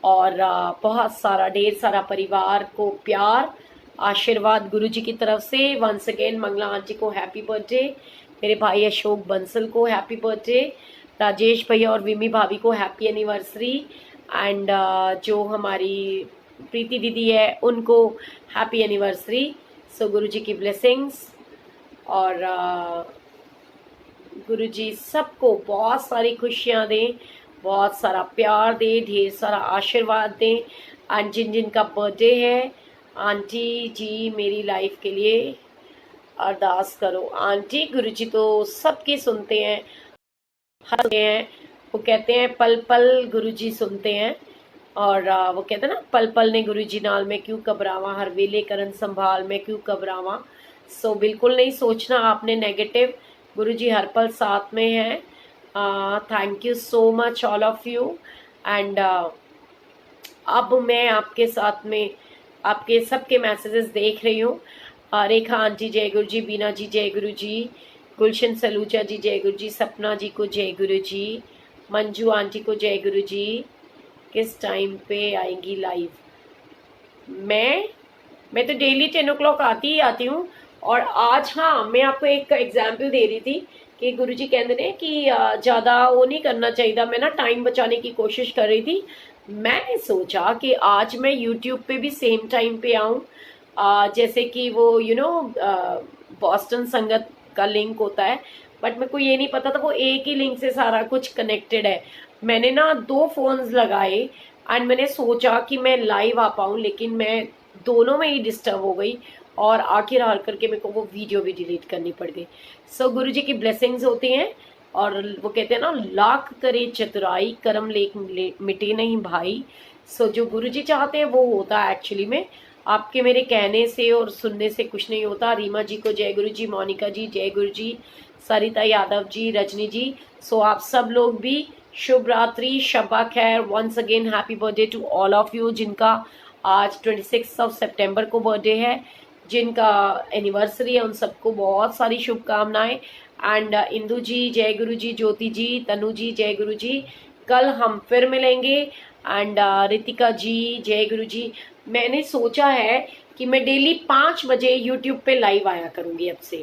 और बहुत सारा ढेर सारा परिवार को प्यार आशीर्वाद गुरु जी की तरफ से। वंस अगेन मंगला आंटी को हैप्पी बर्थडे, मेरे भाई अशोक बंसल को हैप्पी बर्थडे, राजेश भैया और विमी भाभी को हैप्पी एनिवर्सरी, एंड जो हमारी प्रीति दीदी है उनको हैप्पी एनिवर्सरी। सो गुरु जी की ब्लेसिंग्स और गुरु जी सबको बहुत सारी खुशियां दें, बहुत सारा प्यार दें, ढेर सारा आशीर्वाद दें। एंड जिन जिन का बर्थडे है, आंटी जी मेरी लाइफ के लिए अरदास करो। आंटी, गुरु जी तो सबकी सुनते हैं, हर हैं। वो कहते हैं पल पल गुरु जी सुनते हैं। और वो कहते हैं ना, पल पल ने गुरु जी नाल में क्यों घबरावा, हर वेले करन संभाल में क्यों घबरावा। सो बिल्कुल नहीं सोचना आपने नेगेटिव, गुरु जी हर पल साथ में हैं। Thank you so much all of you. And अब मैं आपके साथ में आपके सबके मैसेजेस देख रही हूँ। रेखा आंटी जय गुरु जी, बीना जी जय गुरु जी, गुलशन सलूजा जी जय गुरु जी, सपना जी को जय गुरु जी, मंजू आंटी को जय गुरु जी। किस टाइम पे आएंगी लाइव? मैं तो डेली 10 o'clock आती ही आती हूँ। और आज हाँ, मैं आपको एक एग्जाम्पल दे रही थी कि गुरुजी कहते हैं कि ज़्यादा वो नहीं करना चाहिए। मैं ना टाइम बचाने की कोशिश कर रही थी। मैंने सोचा कि आज मैं यूट्यूब पे भी सेम टाइम पे आऊँ, जैसे कि वो बॉस्टन संगत का लिंक होता है, बट मेरे को ये नहीं पता था वो एक ही लिंक से सारा कुछ कनेक्टेड है। मैंने ना 2 फोन्स लगाए एंड मैंने सोचा कि मैं लाइव आ पाऊँ, लेकिन मैं दोनों में ही डिस्टर्ब हो गई और आखिर हार करके मेरे को वो वीडियो भी डिलीट करनी पड़ गई। सो गुरु जी की ब्लेसिंग्स होती हैं। और वो कहते हैं ना, लाख करे चतुराई कर्म लेख मिटे नहीं भाई। सो जो गुरु जी चाहते हैं वो होता है एक्चुअली में। आपके मेरे कहने से और सुनने से कुछ नहीं होता। रीमा जी को जय गुरु जी, मोनिका जी जय गुरु जी, सरिता यादव जी, रजनी जी। सो आप सब लोग भी शुभ रात्रि, शब्बा खैर। Once again happy birthday to all of you जिनका आज 26 सितंबर को बर्थडे है, जिनका एनिवर्सरी है, उन सबको बहुत सारी शुभकामनाएं। एंड इंदू जी जय गुरु जी, ज्योति जी, तनु जी जय गुरु जी। कल हम फिर मिलेंगे। एंड रितिका जी जय गुरु जी। मैंने सोचा है कि मैं डेली 5 बजे यूट्यूब पे लाइव आया करूंगी अब से,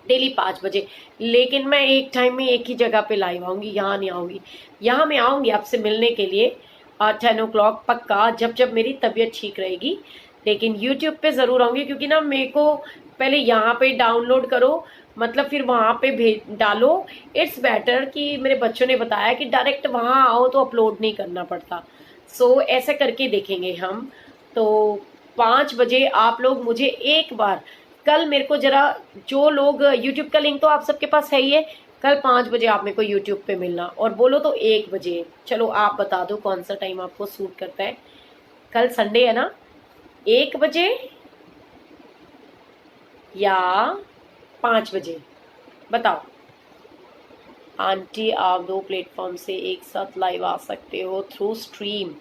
डेली 5 बजे। लेकिन मैं एक टाइम में एक ही जगह पे लाइव आऊंगी, यहाँ नहीं आऊंगी। यहाँ मैं आऊंगी आपसे मिलने के लिए 10 o'clock पक्का, जब जब मेरी तबीयत ठीक रहेगी। लेकिन यूट्यूब पे जरूर आऊंगी, क्योंकि ना मेरे को पहले यहाँ पे डाउनलोड करो, मतलब फिर वहां पे भेज डालो। इट्स बेटर कि मेरे बच्चों ने बताया कि डायरेक्ट वहां आओ तो अपलोड नहीं करना पड़ता। सो ऐसे करके देखेंगे हम। तो 5 बजे आप लोग मुझे एक बार कल, मेरे को जरा, जो लोग यूट्यूब का लिंक तो आप सबके पास है ही है, कल 5 बजे आप मेरे को यूट्यूब पे मिलना। और बोलो तो 1 बजे, चलो आप बता दो कौन सा टाइम आपको सूट करता है। कल संडे है ना, 1 बजे या 5 बजे, बताओ। आंटी आप 2 प्लेटफॉर्म से एक साथ लाइव आ सकते हो थ्रू स्ट्रीम।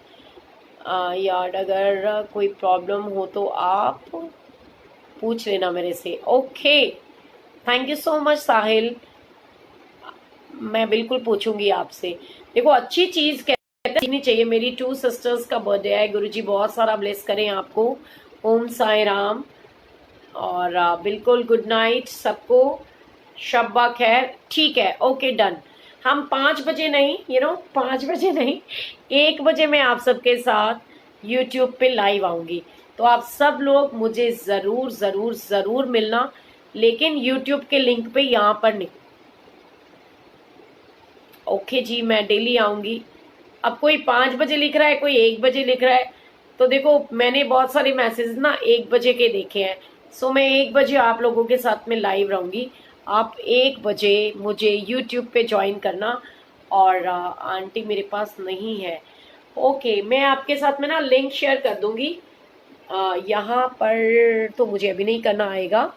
यार अगर कोई प्रॉब्लम हो तो आप पूछ लेना मेरे से। Okay, thank you so much Sahil, मैं बिल्कुल पूछूंगी आपसे। देखो अच्छी चीज कहते हैं नहीं चाहिए। मेरी 2 सिस्टर्स का बर्थडे है। गुरुजी बहुत सारा ब्लेस करें आपको। ओम साई राम। और बिल्कुल गुड नाइट सबको, शब्बा खैर। ठीक है, ओके डन। हम 5 बजे नहीं, 5 बजे नहीं, 1 बजे मैं आप सबके साथ यूट्यूब पे लाइव आऊंगी। तो आप सब लोग मुझे जरूर जरूर जरूर मिलना, लेकिन यूट्यूब के लिंक पे यहाँ पर नहीं। ओके जी, मैं डेली आऊंगी। अब कोई 5 बजे लिख रहा है, कोई 1 बजे लिख रहा है, तो देखो मैंने बहुत सारे मैसेज ना 1 बजे के देखे हैं। सो मैं 1 बजे आप लोगों के साथ में लाइव रहूंगी। आप 1 बजे मुझे यूट्यूब पे ज्वाइन करना। और आंटी मेरे पास नहीं है। ओके, मैं आपके साथ में ना लिंक शेयर कर दूंगी। यहाँ पर तो मुझे अभी नहीं करना आएगा।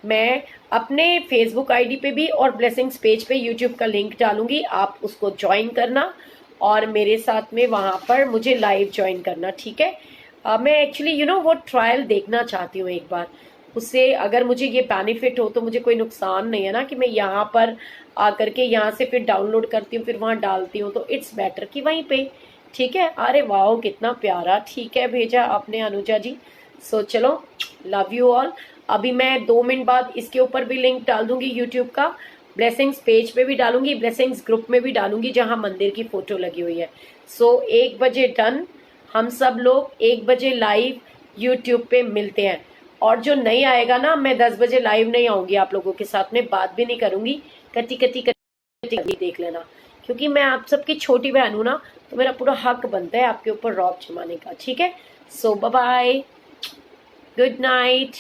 मैं अपने फेसबुक आईडी पे भी और ब्लेसिंग्स पेज पे यूट्यूब का लिंक डालूंगी, आप उसको ज्वाइन करना और मेरे साथ में वहां पर मुझे लाइव ज्वाइन करना, ठीक है। मैं एक्चुअली वो ट्रायल देखना चाहती हूँ एक बार। उससे अगर मुझे ये बेनिफिट हो तो मुझे कोई नुकसान नहीं है ना कि मैं यहाँ पर आकर के यहाँ से फिर डाउनलोड करती हूँ फिर वहां डालती हूँ, तो इट्स बेटर कि वहीं पे। ठीक है। अरे वाह, कितना प्यारा, ठीक है, भेजा आपने अनुजा जी। सो चलो, लव यू ऑल। अभी मैं 2 मिनट बाद इसके ऊपर भी लिंक डाल दूंगी यूट्यूब का। ब्लेसिंग्स पेज पे भी डालूंगी, ब्लेसिंग्स ग्रुप में भी डालूंगी जहां मंदिर की फोटो लगी हुई है। सो 1 बजे डन। हम सब लोग 1 बजे लाइव यूट्यूब पे मिलते हैं। और जो नहीं आएगा ना, मैं 10 बजे लाइव नहीं आऊंगी, आप लोगों के साथ में बात भी नहीं करूंगी। कटी कटी कटी कटी देख लेना, क्योंकि मैं आप सबकी छोटी बहन हूं ना, तो मेरा पूरा हक बनता है आपके ऊपर रौब जमाने का। ठीक है। So bye bye, good night,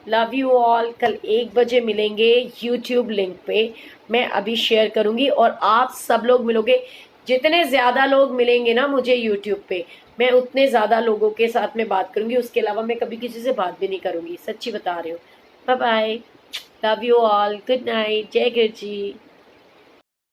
love you all. कल 1 बजे मिलेंगे यूट्यूब लिंक पे, मैं अभी शेयर करूंगी और आप सब लोग मिलोगे। जितने ज्यादा लोग मिलेंगे ना मुझे यूट्यूब पे, मैं उतने ज्यादा लोगों के साथ में बात करूंगी। उसके अलावा मैं कभी किसी से बात भी नहीं करूंगी, सच्ची बता रही हूँ। Bye bye, love you all, good night, जय गुरु जी।